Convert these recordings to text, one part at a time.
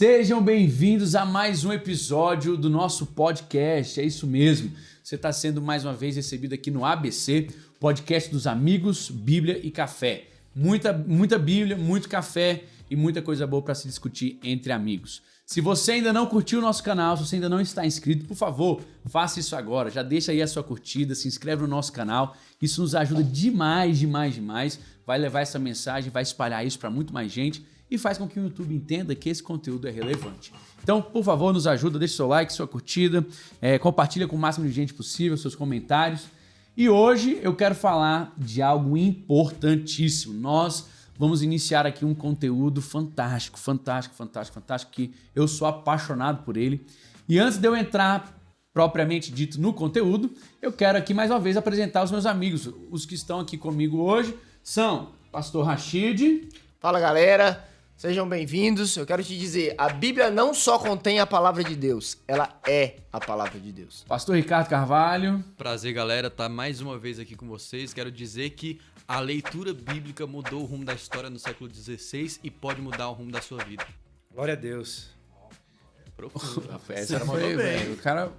Sejam bem-vindos a mais um episódio do nosso podcast, é isso mesmo. Você está sendo mais uma vez recebido aqui no ABC, podcast dos amigos, Bíblia e Café. Muita Bíblia, muito café e muita coisa boa para se discutir entre amigos. Se você ainda não curtiu o nosso canal, se você ainda não está inscrito, por favor, faça isso agora. Já deixa aí a sua curtida, se inscreve no nosso canal. Isso nos ajuda demais. Vai levar essa mensagem, vai espalhar isso para muito mais gente e faz com que o YouTube entenda que esse conteúdo é relevante. Então, por favor, nos ajuda, deixa seu like, sua curtida, compartilha com o máximo de gente possível, seus comentários. E hoje eu quero falar de algo importantíssimo. Nós vamos iniciar aqui um conteúdo fantástico, que eu sou apaixonado por ele. E antes de eu entrar propriamente dito no conteúdo, eu quero aqui mais uma vez apresentar os meus amigos. Os que estão aqui comigo hoje são Pastor Rashid. Fala, galera. Sejam bem-vindos. Eu quero te dizer, a Bíblia não só contém a palavra de Deus, ela é a palavra de Deus. Pastor Ricardo Carvalho. Prazer, galera, estar mais uma vez aqui com vocês. Quero dizer que a leitura bíblica mudou o rumo da história no século XVI e pode mudar o rumo da sua vida. Glória a Deus. Essa foi bem. O cara...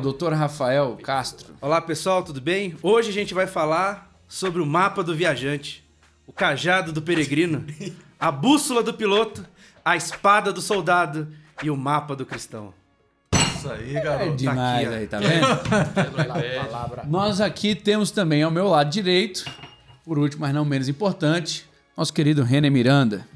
Doutor Rafael Castro. Olá, pessoal, tudo bem? Hoje a gente vai falar sobre o mapa do viajante, o cajado do peregrino, a bússola do piloto, a espada do soldado e o mapa do cristão. Isso aí, garoto. É demais tá aqui, aí, tá vendo? Nós aqui temos também ao meu lado direito, por último, mas não menos importante, nosso querido René Miranda.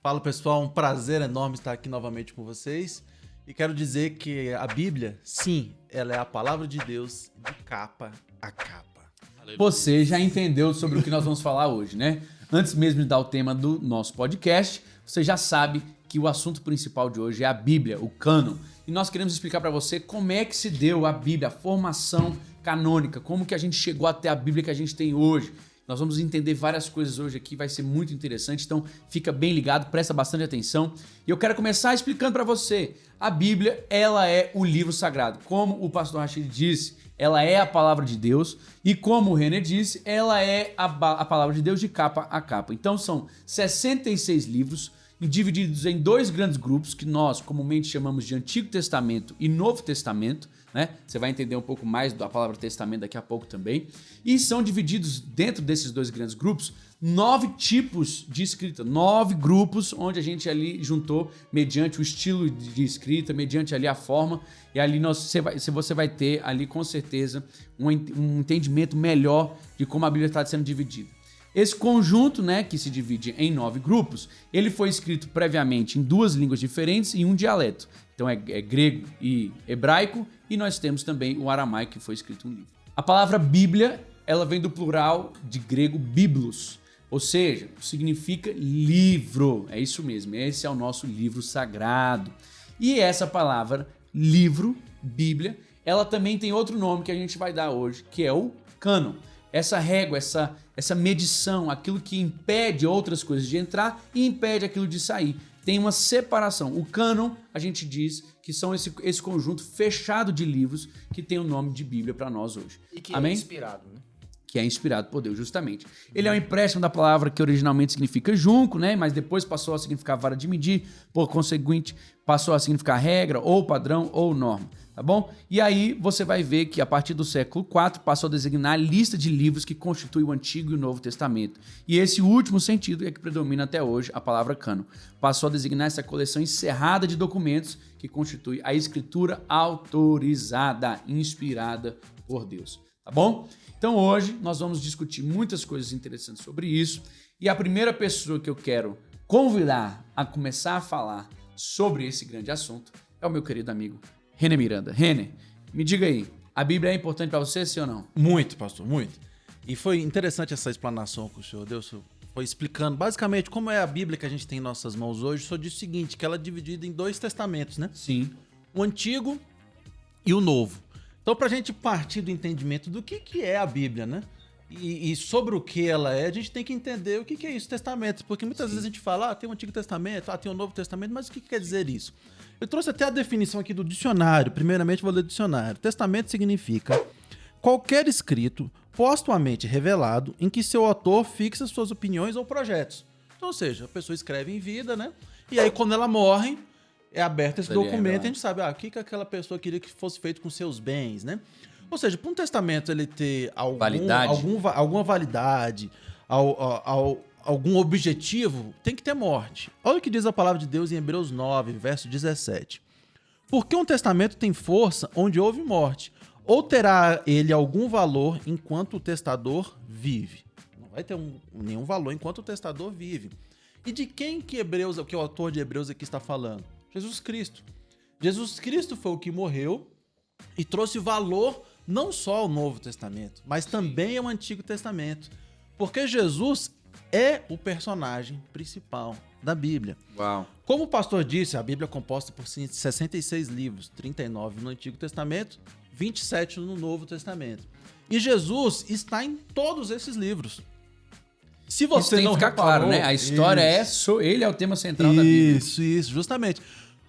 Fala, pessoal, um prazer enorme estar aqui novamente com vocês. E quero dizer que a Bíblia, sim, ela é a palavra de Deus de capa a capa. Você já entendeu sobre o que nós vamos falar hoje, né? Antes mesmo de dar o tema do nosso podcast, você já sabe que o assunto principal de hoje é a Bíblia, o cânon. E nós queremos explicar para você como é que se deu a Bíblia, a formação canônica, como que a gente chegou até a Bíblia que a gente tem hoje. Nós vamos entender várias coisas hoje aqui, vai ser muito interessante, então fica bem ligado, presta bastante atenção. E eu quero começar explicando para você, a Bíblia, ela é o livro sagrado. Como o pastor Rashid disse, ela é a palavra de Deus e como o René disse, ela é a palavra de Deus de capa a capa. Então são 66 livros divididos em dois grandes grupos que nós comumente chamamos de Antigo Testamento e Novo Testamento, né? Você vai entender um pouco mais da palavra testamento daqui a pouco também. E são divididos dentro desses dois grandes grupos 9 tipos de escrita, 9 grupos onde a gente ali juntou mediante o estilo de escrita, mediante ali a forma, e ali você vai ter ali com certeza um entendimento melhor de como a Bíblia está sendo dividida. Esse conjunto, né, que se divide em 9 grupos, ele foi escrito previamente em 2 línguas diferentes e um dialeto. Então é grego e hebraico, e nós temos também o aramaico, que foi escrito um livro. A palavra Bíblia, ela vem do plural de grego biblos, ou seja, significa livro. É isso mesmo, esse é o nosso livro sagrado. E essa palavra livro, Bíblia, ela também tem outro nome que a gente vai dar hoje, que é o cânon. Essa régua, essa medição, aquilo que impede outras coisas de entrar e impede aquilo de sair. Tem uma separação. O cânon, a gente diz que são esse conjunto fechado de livros que tem o nome de Bíblia para nós hoje. E que Amém? é inspirado, né? Que é inspirado por Deus, justamente. Ele é um empréstimo da palavra que originalmente significa junco, né? Mas depois passou a significar vara de medir, por conseguinte, passou a significar regra, ou padrão, ou norma, tá bom? E aí você vai ver que a partir do século IV passou a designar a lista de livros que constitui o Antigo e o Novo Testamento. E esse último sentido é que predomina até hoje a palavra cânon. Passou a designar essa coleção encerrada de documentos que constitui a escritura autorizada, inspirada por Deus, tá bom? Então hoje nós vamos discutir muitas coisas interessantes sobre isso e a primeira pessoa que eu quero convidar a começar a falar sobre esse grande assunto é o meu querido amigo René Miranda. René, me diga aí, a Bíblia é importante para você, sim ou não? Muito, pastor, muito. E foi interessante essa explanação que o senhor deu, o senhor foi explicando basicamente como é a Bíblia que a gente tem em nossas mãos hoje. O senhor disse o seguinte, que ela é dividida em 2 testamentos, né? Sim. O Antigo e o Novo. Então, para a gente partir do entendimento do que é a Bíblia, né? E sobre o que ela é, a gente tem que entender o que é isso, testamento. Porque muitas vezes a gente fala, tem o Antigo Testamento, tem o Novo Testamento, mas o que quer dizer isso? Eu trouxe até a definição aqui do dicionário. Primeiramente, vou ler o dicionário. Testamento significa qualquer escrito postumamente revelado em que seu autor fixa suas opiniões ou projetos. Então, ou seja, a pessoa escreve em vida, né? E aí, quando ela morre, é aberto esse Ali é documento e a revelado. gente sabe o que aquela pessoa queria que fosse feito com seus bens, né? Ou seja, para um testamento ele ter Validade. alguma validade, algum objetivo, tem que ter morte. Olha o que diz a palavra de Deus em Hebreus 9, verso 17. Porque um testamento tem força onde houve morte, ou terá ele algum valor enquanto o testador vive. Não vai ter nenhum valor enquanto o testador vive. E de quem que o autor de Hebreus aqui está falando? Jesus Cristo. Jesus Cristo foi o que morreu e trouxe valor não só ao Novo Testamento, mas também ao Antigo Testamento. Porque Jesus é o personagem principal da Bíblia. Uau. Como o pastor disse, a Bíblia é composta por 66 livros, 39 no Antigo Testamento, 27 no Novo Testamento. E Jesus está em todos esses livros. Se Isso você tem que não ficar reparou, claro, né? A história ele é o tema central da Bíblia. Isso, justamente.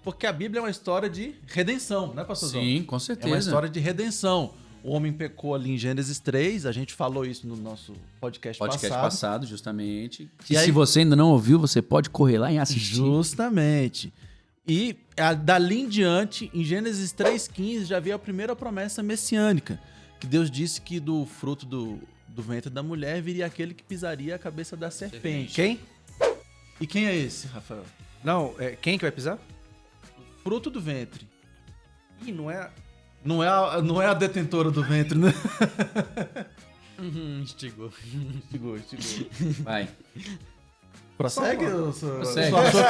Porque a Bíblia é uma história de redenção, né, pastorzão? Sim, com É certeza. uma história de redenção. O homem pecou ali em Gênesis 3, a gente falou isso no nosso podcast passado, justamente. E E aí- se você ainda não ouviu, você pode correr lá e assistir. Justamente. E dali em diante, em Gênesis 3,15, já havia a primeira promessa messiânica, que Deus disse que do fruto do ventre da mulher viria aquele que pisaria a cabeça da serpente. Quem? E quem é esse, Rafael? Não, quem que vai pisar? Fruto do ventre. Ih, não é... Não é a detentora do ventre, né? Instigou. Estigou. Vai. Prossegue? Prossegue. Você achou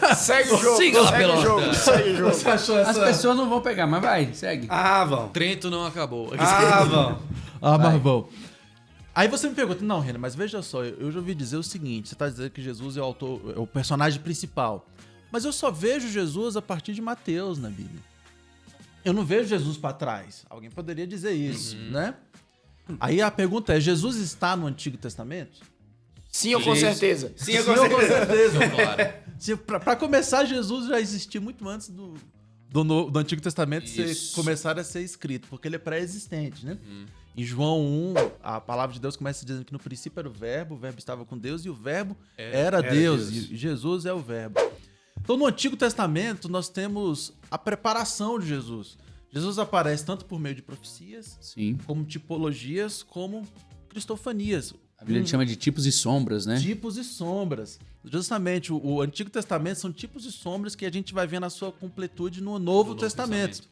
que... Segue o jogo, Siga a segue o pelota. jogo, segue o jogo. Você achou As essa... pessoas não vão pegar, mas vai, segue. Ah, vão. Trento não acabou. Ah, vão. Ah, Marvão. Aí você me pergunta, não, Renan, mas veja só, eu já ouvi dizer o seguinte, você tá dizendo que Jesus é o autor, é o personagem principal, mas eu só vejo Jesus a partir de Mateus na Bíblia. Eu não vejo Jesus para trás. Alguém poderia dizer isso, né? Aí a pergunta é, Jesus está no Antigo Testamento? Sim, com certeza. Sim, eu Sim, com certeza. Claro. Para começar, Jesus já existia muito antes do Antigo Testamento Isso. começar a ser escrito, porque ele é pré-existente, né? Em João 1, a palavra de Deus começa dizendo que no princípio era o verbo estava com Deus e o verbo era Deus, Deus. e Jesus é o verbo. Então no Antigo Testamento nós temos a preparação de Jesus. Jesus aparece tanto por meio de profecias, Sim. como tipologias, como cristofanias. A Bíblia chama de tipos e sombras, né? Tipos e sombras. Justamente, o Antigo Testamento são tipos e sombras que a gente vai ver na sua completude no Novo Testamento.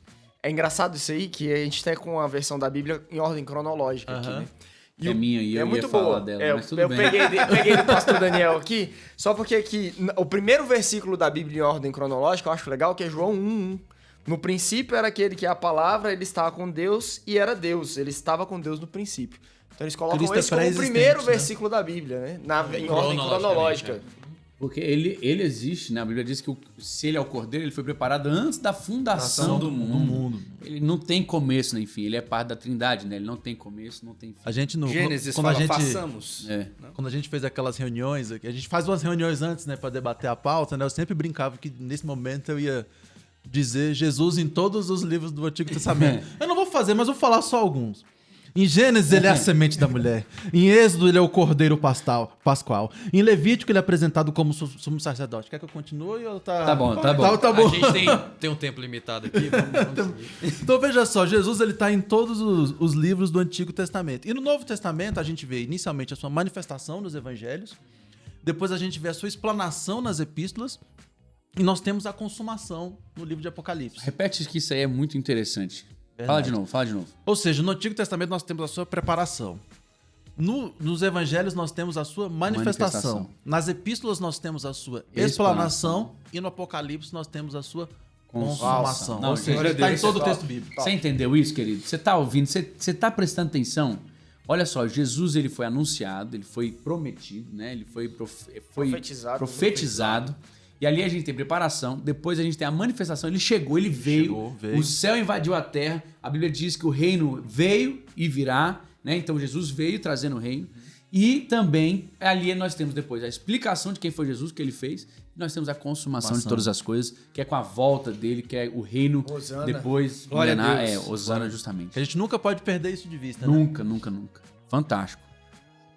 É engraçado isso aí, que a gente tá com a versão da Bíblia em ordem cronológica aqui, Aham. né? É minha e eu ia falar dela, mas tudo eu bem. peguei do pastor Daniel aqui, só porque aqui, o primeiro versículo da Bíblia em ordem cronológica, eu acho legal, que é João 1:1. No princípio era aquele que é a palavra, ele estava com Deus e era Deus. Ele estava com Deus no princípio. Então eles colocam Cristo é esse como o pré-existente, primeiro né? versículo da Bíblia, né? Em ordem Cronologicamente, cronológica. Porque ele existe, né? A Bíblia diz que se ele é o cordeiro, ele foi preparado antes da fundação do mundo. Ele não tem começo nem fim. Ele é parte da trindade, né? Ele não tem começo, não tem fim. A gente no Gênesis quando fala, a gente façamos. É. quando a gente fez aquelas reuniões, a gente faz umas reuniões antes, né, para debater a pauta, né? Eu sempre brincava que nesse momento eu ia dizer Jesus em todos os livros do Antigo Testamento. Eu não vou fazer, mas vou falar só alguns. Em Gênesis ele é a semente da mulher. Em Êxodo ele é o cordeiro pascual. Em Levítico ele é apresentado como sumo sacerdote. Quer que eu continue ou tá... Tá bom, tá bom. Tá bom. A gente tem um tempo limitado aqui. Vamos seguir. Então veja só, Jesus ele tá em todos os livros do Antigo Testamento. E no Novo Testamento a gente vê inicialmente a sua manifestação nos evangelhos, depois a gente vê a sua explanação nas epístolas, e nós temos a consumação no livro de Apocalipse. Repete que isso aí é muito interessante. Verdade. Fala de novo. Ou seja, no Antigo Testamento nós temos a sua preparação. Nos evangelhos nós temos a sua manifestação. Nas epístolas nós temos a sua explanação. E no Apocalipse nós temos a sua consumação. Não, Ou seja, glória a está em Deus. todo o Top. texto bíblico. Você entendeu isso, querido? Você tá ouvindo? Você tá prestando atenção? Olha só, Jesus ele foi anunciado, ele foi prometido, né? Ele foi profetizado. E ali a gente tem preparação, depois a gente tem a manifestação, ele chegou, ele veio, o céu invadiu a terra, a Bíblia diz que o reino veio e virá, né? Então Jesus veio trazendo o reino. E também ali nós temos depois a explicação de quem foi Jesus, o que ele fez, e nós temos a consumação de todas as coisas, que é com a volta dele, que é o reino Hosana. depois Glória a milenar, Deus. Hosana justamente. Que a gente nunca pode perder isso de vista, né? Nunca, nunca, nunca. Fantástico.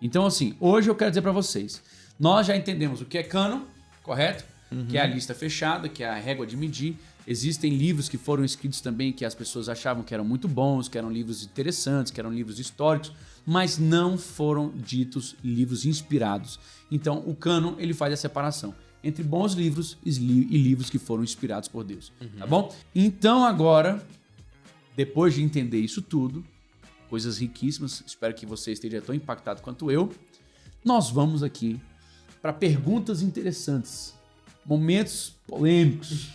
Então, assim, hoje eu quero dizer pra vocês, nós já entendemos o que é cânon, correto? que é a lista fechada, que é a régua de medir. Existem livros que foram escritos também que as pessoas achavam que eram muito bons, que eram livros interessantes, que eram livros históricos, mas não foram ditos livros inspirados. Então, o cânon, ele faz a separação entre bons livros e livros que foram inspirados por Deus, tá bom? Então, agora, depois de entender isso tudo, coisas riquíssimas, espero que você esteja tão impactado quanto eu, nós vamos aqui para perguntas interessantes, momentos polêmicos.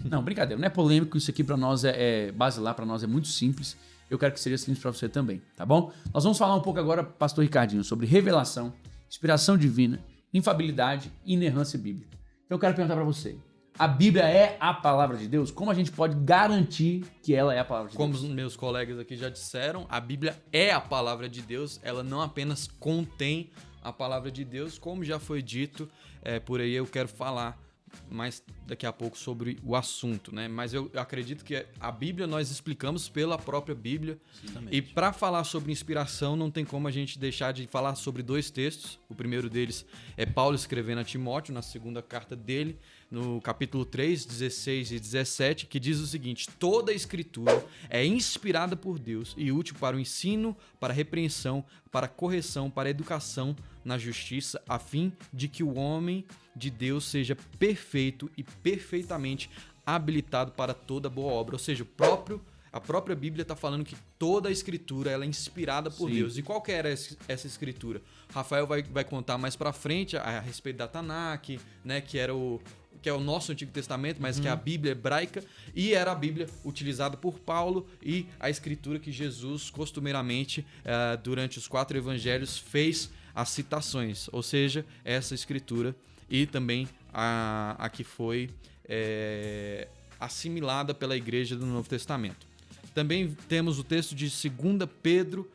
Não, brincadeira, não é polêmico, isso aqui para nós é basilar, para nós é muito simples. Eu quero que seja simples para você também, tá bom? Nós vamos falar um pouco agora, pastor Ricardinho, sobre revelação, inspiração divina, infabilidade e inerrância bíblica. Então eu quero perguntar para você, a Bíblia é a palavra de Deus? Como a gente pode garantir que ela é a palavra de Como Deus? os meus colegas aqui já disseram, a Bíblia é a palavra de Deus, ela não apenas contém a palavra de Deus, como já foi dito, por aí eu quero falar mais daqui a pouco sobre o assunto, né? Mas eu acredito que a Bíblia nós explicamos pela própria Bíblia. E para falar sobre inspiração, não tem como a gente deixar de falar sobre dois textos. O primeiro deles é Paulo escrevendo a Timóteo, na segunda carta dele, no capítulo 3, 16 e 17, que diz o seguinte: toda a escritura é inspirada por Deus e útil para o ensino, para a repreensão, para a correção, para a educação na justiça, a fim de que o homem de Deus seja perfeito e perfeitamente habilitado para toda boa obra. Ou seja, a própria Bíblia está falando que toda a escritura ela é inspirada por Deus. E qual que era essa escritura? Rafael vai contar mais para frente a respeito da Tanakh, né, que é o nosso Antigo Testamento, mas que é a Bíblia hebraica, e era a Bíblia utilizada por Paulo e a escritura que Jesus costumeiramente, durante os 4 evangelhos, fez as citações, ou seja, essa escritura e também a que foi assimilada pela igreja do Novo Testamento. Também temos o texto de 2 Pedro,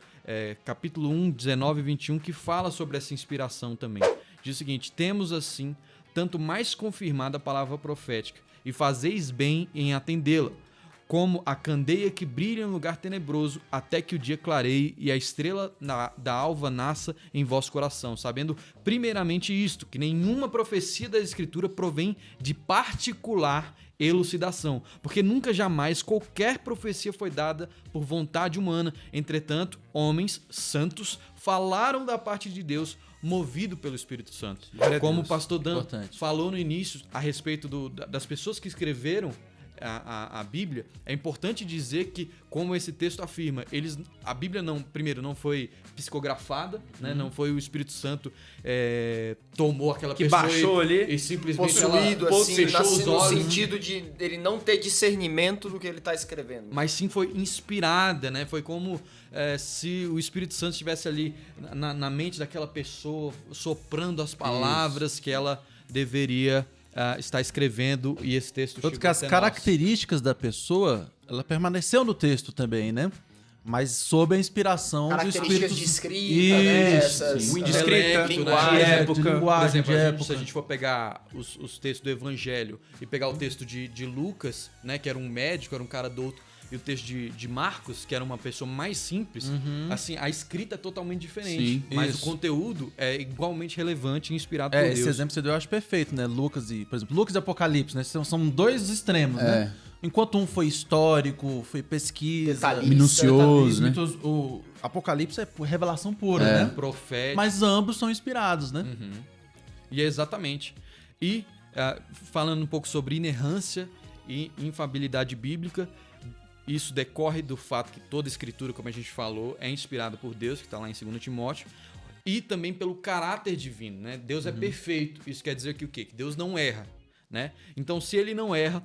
capítulo 1, 19 e 21, que fala sobre essa inspiração também. Diz o seguinte: temos assim tanto mais confirmada a palavra profética, e fazeis bem em atendê-la, como a candeia que brilha em um lugar tenebroso, até que o dia clareie e a estrela da alva nasça em vosso coração, sabendo primeiramente isto, que nenhuma profecia da Escritura provém de particular elucidação, porque nunca jamais qualquer profecia foi dada por vontade humana. Entretanto, homens santos falaram da parte de Deus, movido pelo Espírito Santo. Como o pastor Dan falou no início a respeito das pessoas que escreveram a Bíblia, é importante dizer que, como esse texto afirma, a Bíblia não foi psicografada, né? Não foi o Espírito Santo tomou aquela que pessoa baixou ali e simplesmente Possuído, assim, fechou os no olhos, sentido de ele não ter discernimento do que ele está escrevendo. mas sim foi inspirada, né? Foi como se o Espírito Santo estivesse ali na mente daquela pessoa, soprando as palavras que ela deveria estar escrevendo, e esse texto Tanto que as características da pessoa, ela permaneceu no texto também, né? Mas sob a inspiração do Características Espírito... de escrita, né? Isso, de escrita, linguagem. de época. de linguagem, Por exemplo, de época. se a gente for pegar os textos do Evangelho e pegar o texto de Lucas, né, que era um médico, era um cara douto, e o texto de Marcos, que era uma pessoa mais simples, assim, a escrita é totalmente diferente. Sim, mas isso. o conteúdo é igualmente relevante e inspirado por Deus. Esse exemplo que você deu eu acho perfeito, né? Por exemplo, Lucas e Apocalipse, né? São dois extremos, né? Enquanto um foi histórico, foi pesquisa, Detalhista. Minucioso, né? o Apocalipse é revelação pura, né? Profético. Mas ambos são inspirados, né? E é exatamente. E falando um pouco sobre inerrância e infabilidade bíblica, isso decorre do fato que toda escritura, como a gente falou, é inspirada por Deus, que está lá em 2 Timóteo, e também pelo caráter divino, né? Deus é perfeito. Isso quer dizer que o quê? Que Deus não erra, né? Então, se ele não erra,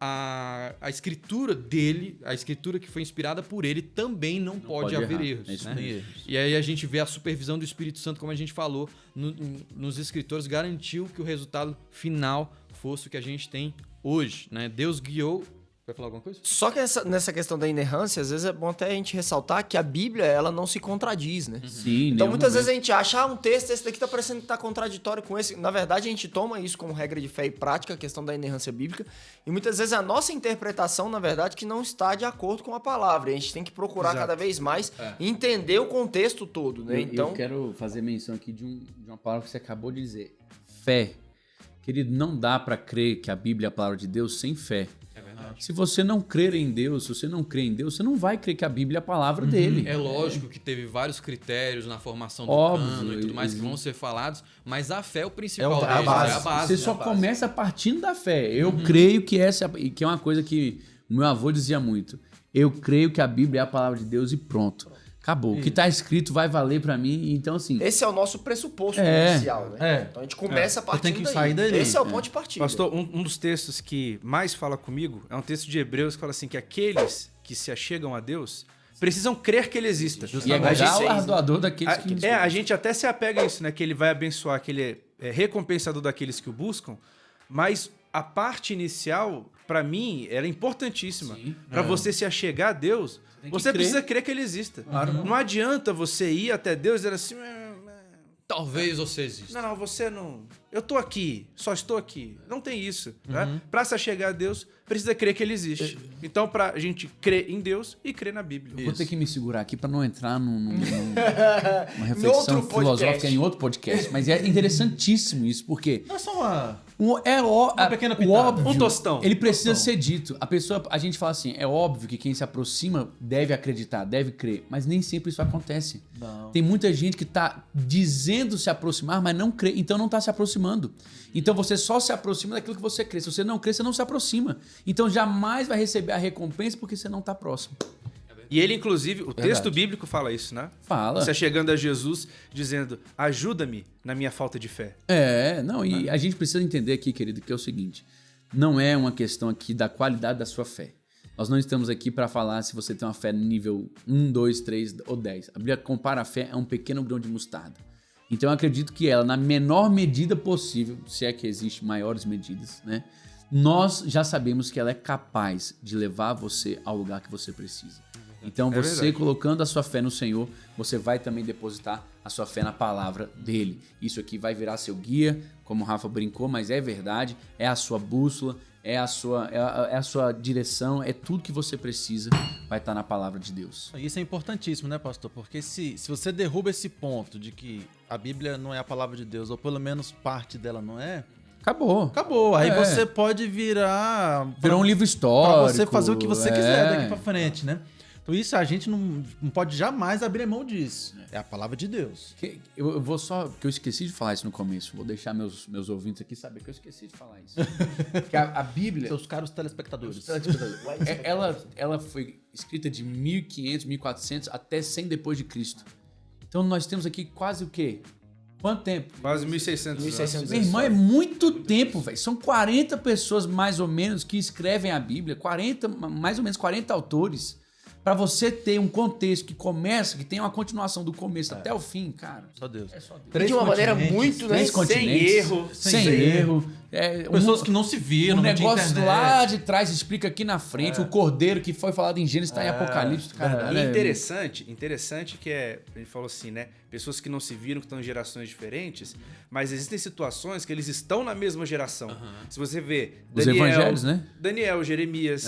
a escritura dele, a escritura que foi inspirada por ele, também não pode haver errar. erros, É isso né? mesmo. E aí a gente vê a supervisão do Espírito Santo, como a gente falou, nos escritores, garantiu que o resultado final fosse o que a gente tem hoje, né? Deus guiou... Vai falar alguma coisa? Só que nessa questão da inerrância, às vezes é bom até a gente ressaltar que a Bíblia, ela não se contradiz, né? Sim, Então, nenhum muitas vezes a momento. gente acha, um texto, esse daqui tá parecendo que tá contraditório com esse. Na verdade, a gente toma isso como regra de fé e prática, a questão da inerrância bíblica. E muitas vezes a nossa interpretação, na verdade, que não está de acordo com a palavra. E a gente tem que procurar cada vez mais entender o contexto todo, né? Eu quero fazer menção aqui de uma palavra que você acabou de dizer. Fé. Querido, não dá para crer que a Bíblia é a palavra de Deus sem fé. É verdade. Se você não crer em Deus, se você não crê em Deus, você não vai crer que a Bíblia é a palavra dele. É lógico que teve vários critérios na formação do Óbvio, cano e tudo mais que vão ser falados, mas a fé é o principal É a deles, base. é a base. Você só começa partindo da fé. Eu creio que que é uma coisa que o meu avô dizia muito. Eu creio que a Bíblia é a palavra de Deus e pronto. Acabou. O que está escrito vai valer para mim. Então, assim, Esse é o nosso pressuposto É. inicial, né? Então a gente começa partindo tem que daí. sair dali. Esse é o ponto de partida. Pastor, um dos textos que mais fala comigo é um texto de Hebreus que fala assim, que aqueles que se achegam a Deus precisam crer que ele exista. e é Justamente. galardoador daqueles que... A gente até se apega a isso, né? Que ele vai abençoar, que ele é recompensador daqueles que o buscam, mas a parte inicial, pra mim, era importantíssima. Pra você se achegar a Deus, tem que você crer. precisa crer que ele exista. Não adianta você ir até Deus e dizer assim... Talvez você exista. Não, você não... Eu tô aqui, só estou aqui. Não tem isso. Né? Pra se achegar a Deus, precisa crer que ele existe. Então, pra gente crer em Deus e crer na Bíblia. Vou ter que me segurar aqui para não entrar numa Em reflexão outro podcast. filosófica em outro podcast. Mas é interessantíssimo isso, porque Não é só uma... uma pequena o pitada. óbvio, Um tostão. ele precisa ser dito. A gente fala assim, é óbvio que quem se aproxima deve acreditar, deve crer, mas nem sempre isso acontece. Não. Tem muita gente que tá dizendo se aproximar, mas não crê, então não tá se aproximando. Então você só se aproxima daquilo que você crê. Se você não crê, você não se aproxima. Então jamais vai receber a recompensa porque você não tá próximo. E ele, inclusive, o texto Verdade. bíblico fala isso, né? Fala. Você chegando a Jesus dizendo, ajuda-me na minha falta de fé. Não, e a gente precisa entender aqui, querido, que é o seguinte: não é uma questão aqui da qualidade da sua fé. Nós não estamos aqui para falar se você tem uma fé no nível 1, 2, 3 ou 10. A Bíblia compara a fé a um pequeno grão de mostarda. Então eu acredito que ela, na menor medida possível, se é que existe maiores medidas, né? Nós já sabemos que ela é capaz de levar você ao lugar que você precisa. Então você verdade. colocando a sua fé no Senhor, você vai também depositar a sua fé na palavra dele. Isso aqui vai virar seu guia, como o Rafa brincou, mas é verdade, é a sua bússola, é a sua direção, é tudo que você precisa, vai estar na palavra de Deus. Isso é importantíssimo, né, pastor? Porque se você derruba esse ponto de que a Bíblia não é a palavra de Deus, ou pelo menos parte dela não é, Acabou. acabou. Aí É. você pode virar... Virou um livro histórico. Pra você fazer o que você quiser é. daqui pra frente, né? Então isso a gente não pode jamais abrir mão disso. É a palavra de Deus. Eu vou só, porque eu esqueci de falar isso no começo, vou deixar meus ouvintes aqui saber que eu esqueci de falar isso. Que a Bíblia, Seus caros telespectadores. ela foi escrita de 1500, 1400 até 100 depois de Cristo. Então nós temos aqui quase o quê? Quanto tempo? Quase 1.600 anos. 1.600 Meu irmão, é muito tempo, velho. São 40 pessoas mais ou menos que escrevem a Bíblia, mais ou menos 40 autores. Pra você ter um contexto que começa, que tem uma continuação do começo até o fim, cara. Só Deus. É só Deus. E de uma maneira continentes, muito, né? Três continentes, erro. sem Sem erro. Pessoas que não se viram, O não tinha negócio internet. lá de trás explica aqui na frente. O cordeiro que foi falado em Gênesis está em Apocalipse. Cara, E interessante que ele falou assim, né? Pessoas que não se viram, que estão em gerações diferentes, mas existem situações que eles estão na mesma geração. Se você vê Os evangelhos, né? Daniel, Jeremias,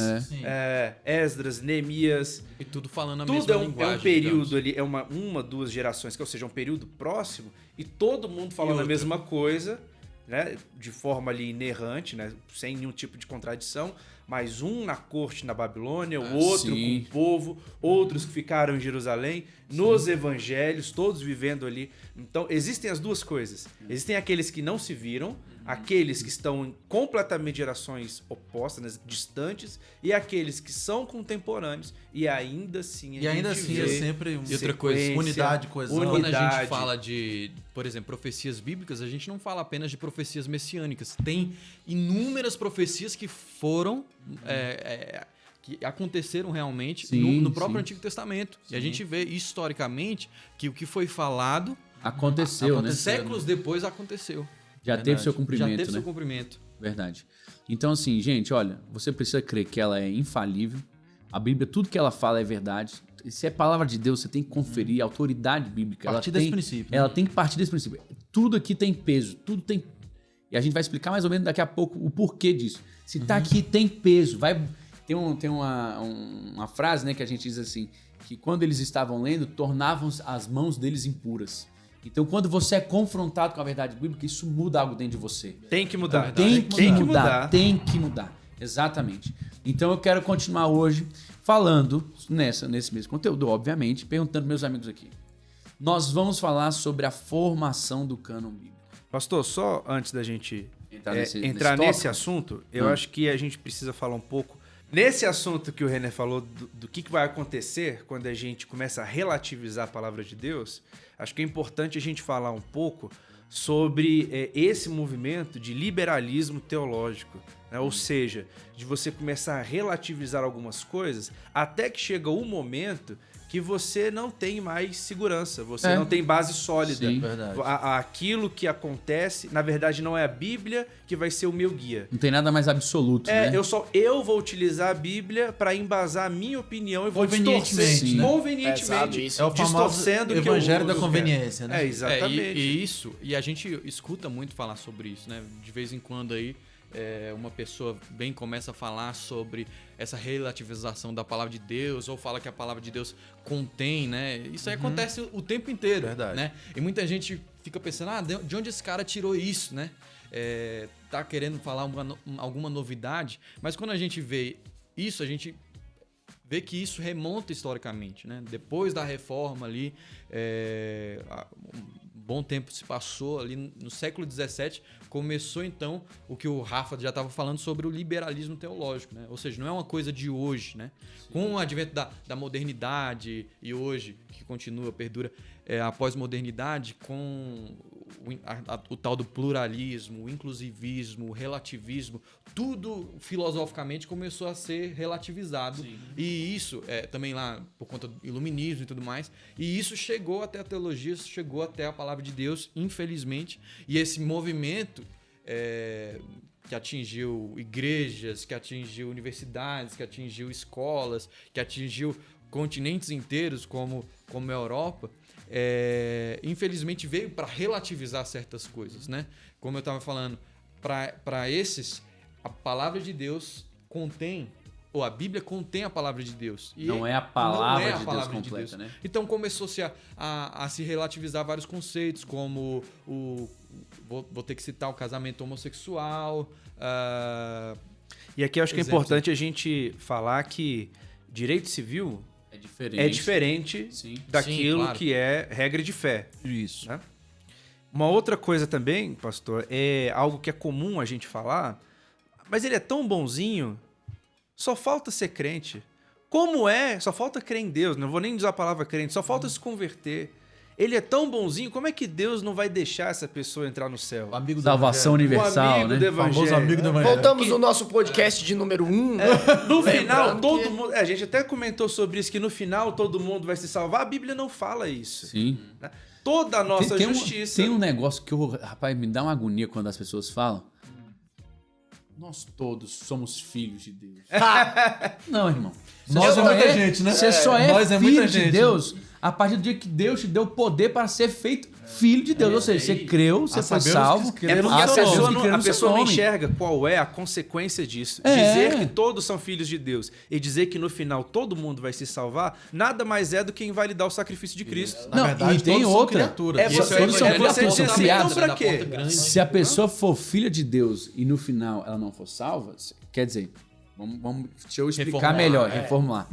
Esdras, Neemias, E tudo falando a tudo mesma é um linguagem. período digamos. ali, é uma, duas gerações, ou seja, um período próximo, e todo mundo falando a outra. mesma coisa, né? De forma ali inerrante, né? Sem nenhum tipo de contradição, mas um na corte na Babilônia, o outro sim. com o povo, outros que ficaram em Jerusalém, nos evangelhos, todos vivendo ali. Então, existem as duas coisas. Existem aqueles que não se viram, aqueles que estão em completamente gerações opostas, né, distantes, e aqueles que são contemporâneos e ainda assim E ainda assim é sempre E outra coisa, sequência, unidade, coesão. Quando a gente unidade. fala de, por exemplo, profecias bíblicas, a gente não fala apenas de profecias messiânicas. Tem inúmeras profecias que foram... que aconteceram realmente Sim, no próprio sim. Antigo Testamento. E a gente vê historicamente que o que foi falado, Aconteceu, né? séculos depois aconteceu. Já teve seu cumprimento, Já teve né? seu cumprimento. Verdade. Então, assim, gente, olha, você precisa crer que ela é infalível. A Bíblia, tudo que ela fala é verdade. Se é palavra de Deus, você tem que conferir a autoridade bíblica. Partir ela desse tem, princípio, né? Ela tem que partir desse princípio. Tudo aqui tem peso, tudo tem... E a gente vai explicar mais ou menos daqui a pouco o porquê disso. Se tá aqui, tem peso. Tem uma frase, né, que a gente diz assim, que quando eles estavam lendo, tornavam as mãos deles impuras. Então, quando você é confrontado com a verdade bíblica, isso muda algo dentro de você. Tem que mudar. Tem que mudar. Exatamente. Então eu quero continuar hoje falando nesse mesmo conteúdo, obviamente, perguntando meus amigos aqui. Nós vamos falar sobre a formação do cânon bíblico. Pastor, só antes da gente Entrar nesse assunto, eu acho que a gente precisa falar um pouco. Nesse assunto que o René falou, do que vai acontecer quando a gente começa a relativizar a palavra de Deus, acho que é importante a gente falar um pouco sobre esse movimento de liberalismo teológico, né? Ou seja, de você começar a relativizar algumas coisas até que chega o momento que você não tem mais segurança, você não tem base sólida. Sim, verdade. Aquilo que acontece, na verdade, não é a Bíblia que vai ser o meu guia. Não tem nada mais absoluto, né? Eu vou utilizar a Bíblia para embasar a minha opinião e vou distorcer Convenientemente, né? convenientemente, Exato, É o famoso distorcendo o que evangelho eu da uso, conveniência, né? exatamente. E a gente escuta muito falar sobre isso, né? De vez em quando aí uma pessoa bem começa a falar sobre essa relativização da palavra de Deus, ou fala que a palavra de Deus contém, né? Isso aí acontece o tempo inteiro, Verdade. né? E muita gente fica pensando, de onde esse cara tirou isso, né? Tá querendo falar alguma novidade, mas quando a gente vê isso, a gente vê que isso remonta historicamente, né? Depois da reforma ali, um bom tempo se passou ali no século XVII, começou então o que o Rafa já estava falando sobre o liberalismo teológico, né? Ou seja, não é uma coisa de hoje, né? Com o advento da modernidade e hoje, que continua, perdura, a pós-modernidade, com o tal do pluralismo, o inclusivismo, o relativismo, tudo filosoficamente começou a ser relativizado. Sim. E isso, também lá por conta do iluminismo e tudo mais, e isso chegou até a teologia, chegou até a palavra de Deus, infelizmente, e esse movimento que atingiu igrejas, que atingiu universidades, que atingiu escolas, que atingiu continentes inteiros como a Europa, infelizmente veio para relativizar certas coisas, né? Como eu estava falando, para esses, a palavra de Deus contém, ou a Bíblia contém a palavra de Deus. E não é a palavra de Deus palavra completa, né? Então começou-se a se relativizar vários conceitos, como vou ter que citar o casamento homossexual. E aqui eu acho que é importante a gente falar que direito civil é diferente Sim. daquilo Sim, claro. que é regra de fé. Isso. Né? Uma outra coisa também, pastor, é algo que é comum a gente falar, mas ele é tão bonzinho, só falta ser crente. Como só falta crer em Deus, não vou nem usar a palavra crente, só falta se converter. Ele é tão bonzinho, como é que Deus não vai deixar essa pessoa entrar no céu? O amigo do Salvação evangelho. universal, O amigo né? do O famoso evangelho. amigo do evangelho. Voltamos no nosso podcast de número 1. No final, Lembrando todo que- mundo... a gente até comentou sobre isso, que no final todo mundo vai se salvar. A Bíblia não fala isso. Sim. Né? Toda a nossa Tem justiça... tem um negócio que, rapaz, me dá uma agonia quando as pessoas falam. Nós todos somos filhos de Deus. Não, irmão. Nós é muita gente, né? Você só é Nós é filho muita de gente, Deus a partir do dia que Deus te deu poder para ser feito filho de Deus. Ou seja, você creu, você foi saber os salvo. que É creram porque no a seu pessoa, nome. não, creram a no seu pessoa não nome. enxerga qual é a consequência disso. É. Dizer que todos são filhos de Deus e dizer que no final todo mundo vai se salvar, nada mais é do que invalidar o sacrifício de Cristo. Na Não, verdade, e tem todos são outra. criaturas. É Isso você, é o todos são evangelho da criaturas, porta são da criados. porta Então, pra quê? grande. Se a pessoa for filha de Deus e no final ela não for salva, quer dizer, deixa eu explicar Reformular, melhor, reformular.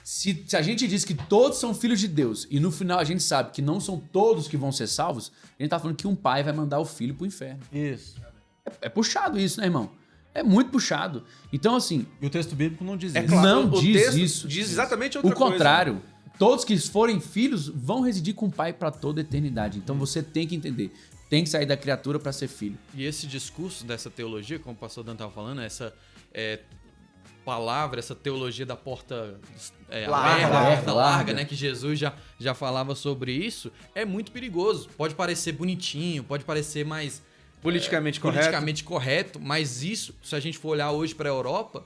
Se a gente diz que todos são filhos de Deus e no final a gente sabe que não são todos que vão ser salvos, a gente tá falando que um pai vai mandar o filho pro inferno. Isso. É puxado isso, né, irmão? É muito puxado. Então, assim, E o texto bíblico não diz É isso. claro, não o diz texto isso. diz exatamente outra o coisa. contrário. Todos que forem filhos vão residir com o pai para toda a eternidade. Então você tem que entender. Tem que sair da criatura para ser filho. E esse discurso dessa teologia, como o pastor Dan estava falando, essa palavra, essa teologia da porta larga, né? Que Jesus já falava sobre isso, é muito perigoso. Pode parecer bonitinho, pode parecer mais Politicamente correto. politicamente correto, mas isso, se a gente for olhar hoje para a Europa,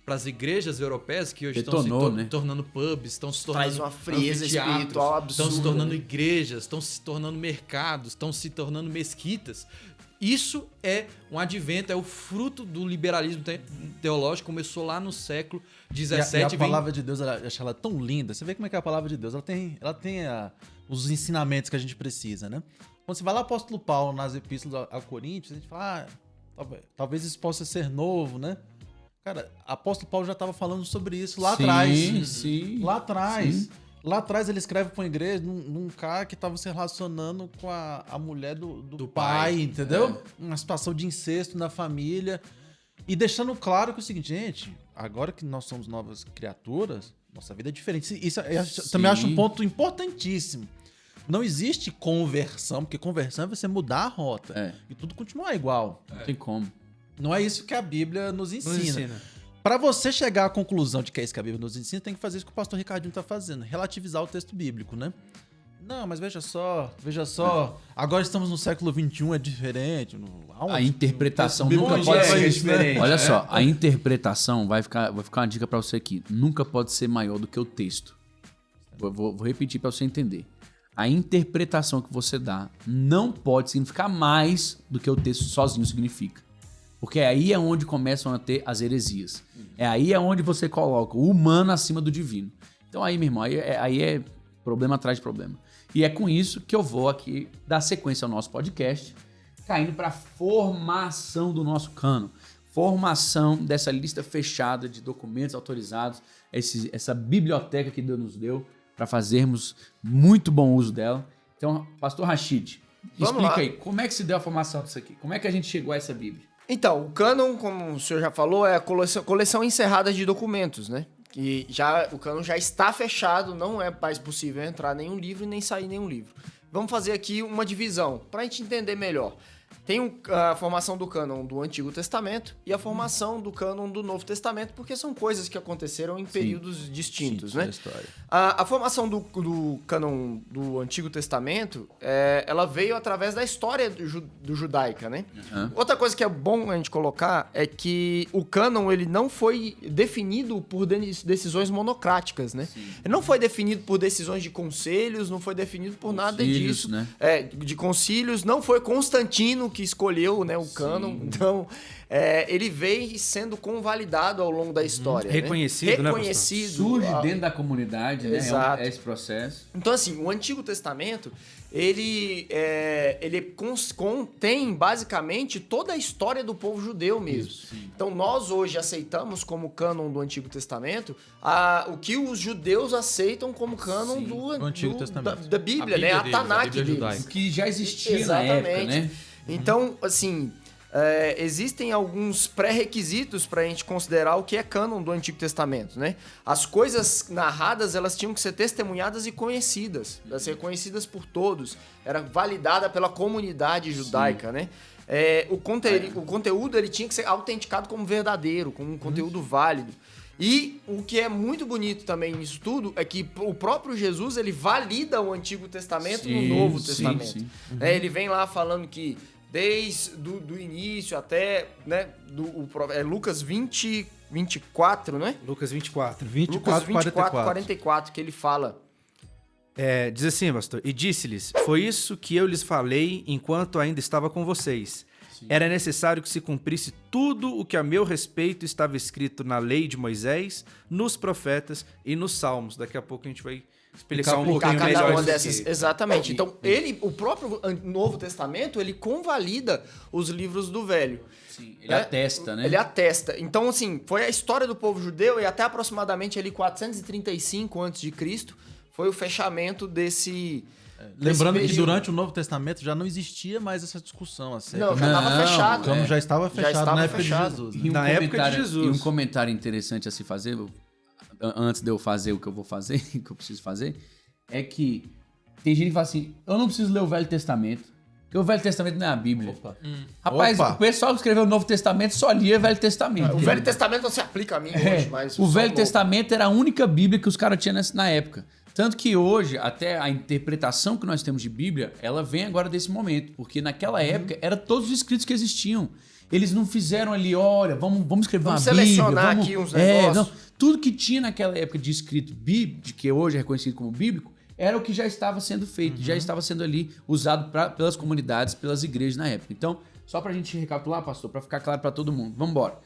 para as igrejas europeias que hoje estão se Detonou, né? tornando pubs, estão se tornando Traz uma frieza anfiteatros, espiritual estão se absurda. tornando igrejas, estão se tornando mercados, estão se tornando mesquitas. Isso é um advento, é o fruto do liberalismo teológico, começou lá no século XVII. E a palavra de Deus, eu acho ela tão linda. Você vê como é que é a palavra de Deus. Ela tem os ensinamentos que a gente precisa, né? Quando você vai lá, apóstolo Paulo, nas epístolas a Coríntios, a gente fala, talvez isso possa ser novo, né? Cara, apóstolo Paulo já estava falando sobre isso lá atrás. Sim. Lá atrás. Sim. Lá atrás ele escreve para uma igreja num cara que estava se relacionando com a mulher do pai, entendeu? Uma situação de incesto na família. E deixando claro que é o seguinte, gente, agora que nós somos novas criaturas, nossa vida é diferente. Isso eu também acho um ponto importantíssimo. Não existe conversão, porque conversão é você mudar a rota e tudo continuar igual. Não tem como. Não é isso que a Bíblia nos ensina. Para você chegar à conclusão de que é isso que a Bíblia nos ensina, tem que fazer isso que o pastor Ricardinho está fazendo, relativizar o texto bíblico, né? Não, mas veja só, agora estamos no século XXI, é diferente. A interpretação Bíblico nunca é pode ser diferente. Olha só, a interpretação, vou ficar uma dica para você aqui, nunca pode ser maior do que o texto. Vou repetir para você entender. A interpretação que você dá não pode significar mais do que o texto sozinho significa. Porque aí é onde começam a ter as heresias. Aí é onde você coloca o humano acima do divino. Então aí, meu irmão, aí é problema atrás de problema. E é com isso que eu vou aqui dar sequência ao nosso podcast, caindo para a formação do nosso cânon. Formação dessa lista fechada de documentos autorizados, essa biblioteca que Deus nos deu para fazermos muito bom uso dela. Então, pastor Rashid, explica aí, como é que se deu a formação disso aqui? Como é que a gente chegou a essa Bíblia? Então, o cânon, como o senhor já falou, é a coleção encerrada de documentos, né? Que o cânon já está fechado, não é mais possível entrar nenhum livro e nem sair nenhum livro. Vamos fazer aqui uma divisão, para a gente entender melhor. Tem a formação do cânon do Antigo Testamento e a formação do cânon do Novo Testamento, porque são coisas que aconteceram em períodos distintos, né? A formação do cânon do Antigo Testamento, ela veio através da história do judaica, né? Outra coisa que é bom a gente colocar é que o cânon ele não foi definido por decisões monocráticas, né? Ele não foi definido por decisões de conselhos, não foi definido por nada disso. Né? De concílios, não foi Constantino que escolheu, né, o cânon. Então, ele veio sendo convalidado ao longo da história. Reconhecido, né? né, Surge dentro da comunidade, né? Exato. É esse processo. Então, assim, o Antigo Testamento, ele contém, basicamente, toda a história do povo judeu mesmo. Então, nós hoje aceitamos como cânon do Antigo Testamento o que os judeus aceitam como cânon do Antigo Testamento. Da Bíblia, né? A Tanakh deles. O que já existia na época, né? Então, assim, existem alguns pré-requisitos para a gente considerar o que é cânon do Antigo Testamento, né? As coisas narradas, elas tinham que ser testemunhadas e conhecidas, para ser conhecidas por todos. Era validada pela comunidade judaica, né? O conteúdo ele tinha que ser autenticado como verdadeiro, como um conteúdo válido. E o que é muito bonito também nisso tudo é que o próprio Jesus, ele valida o Antigo Testamento no Novo Testamento. Ele vem lá falando que desde do início até, né, Lucas 20, 24, né? Lucas 24. Lucas 24, 44, que ele fala. Diz assim, pastor, e disse-lhes, foi isso que eu lhes falei enquanto ainda estava com vocês. Era necessário que se cumprisse tudo o que a meu respeito estava escrito na lei de Moisés, nos profetas e nos salmos. Daqui a pouco a gente vai explicar um pouquinho cada melhor uma isso dessas. aqui. Exatamente. Então, o próprio Novo Testamento, ele convalida os livros do Velho. Sim, ele atesta, né? Ele atesta. Então, assim, foi a história do povo judeu e até aproximadamente ali 435 a.C. foi o fechamento desse... Lembrando que durante o Novo Testamento já não existia mais essa discussão. Não, já estava fechado. O cânon já estava fechado na época fechado. de Jesus. E Né? Na época de Jesus. E um comentário interessante a se fazer, antes de eu fazer o que eu vou fazer, o que eu preciso fazer, é que tem gente que fala assim, eu não preciso ler o Velho Testamento, porque o Velho Testamento não é a Bíblia. Rapaz, o pessoal que escreveu o Novo Testamento só lia o Velho Testamento. O Velho Testamento não se aplica a mim hoje, mas... O Velho Testamento era a única Bíblia que os caras tinham na época. Tanto que hoje, até a interpretação que nós temos de Bíblia, ela vem agora desse momento. Porque naquela época, era todos os escritos que existiam. Eles não fizeram ali, olha, vamos escrever uma Bíblia. Selecionar aqui uns negócios. Tudo que tinha naquela época de escrito bíblico, que hoje é reconhecido como bíblico, era o que já estava sendo feito, já estava sendo ali usado pelas comunidades, pelas igrejas na época. Então, só pra gente recapitular, pastor, pra ficar claro pra todo mundo. Vamos embora.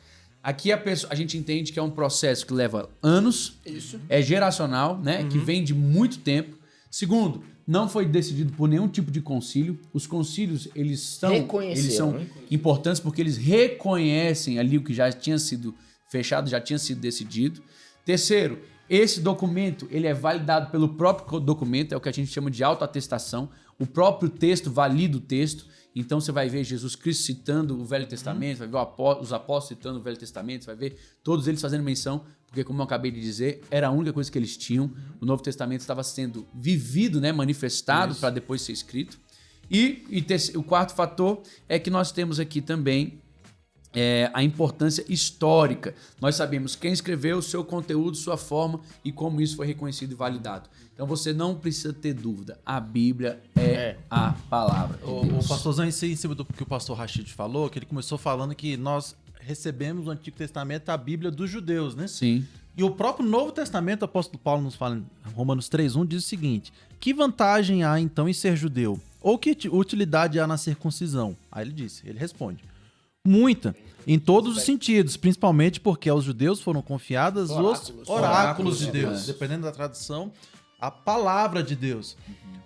Aqui a gente entende que é um processo que leva anos, é geracional, né? Que vem de muito tempo. Segundo, não foi decidido por nenhum tipo de concílio. Os concílios, eles são importantes porque eles reconhecem ali o que já tinha sido fechado, já tinha sido decidido. Terceiro, esse documento, ele é validado pelo próprio documento, é o que a gente chama de autoatestação. O próprio texto valida o texto. Então você vai ver Jesus Cristo citando o Velho Testamento, vai ver os apóstolos citando o Velho Testamento, você vai ver todos eles fazendo menção, porque como eu acabei de dizer, era a única coisa que eles tinham. O Novo Testamento estava sendo vivido, né, manifestado para depois ser escrito. E o quarto fator é que nós temos aqui também a importância histórica. Nós sabemos quem escreveu, seu conteúdo, sua forma e como isso foi reconhecido e validado. Então você não precisa ter dúvida. A Bíblia é a palavra de Deus. O pastorzão em cima do que o pastor Rashid falou, que ele começou falando que nós recebemos o Antigo Testamento, a Bíblia dos judeus, né? Sim. E o próprio Novo Testamento, o apóstolo Paulo nos fala em Romanos 3:1, diz o seguinte: que vantagem há então em ser judeu? Ou que utilidade há na circuncisão? Aí ele responde: muita, em todos os sentidos, principalmente porque aos judeus foram confiadas os oráculos de Deus, dependendo da tradução, a palavra de Deus.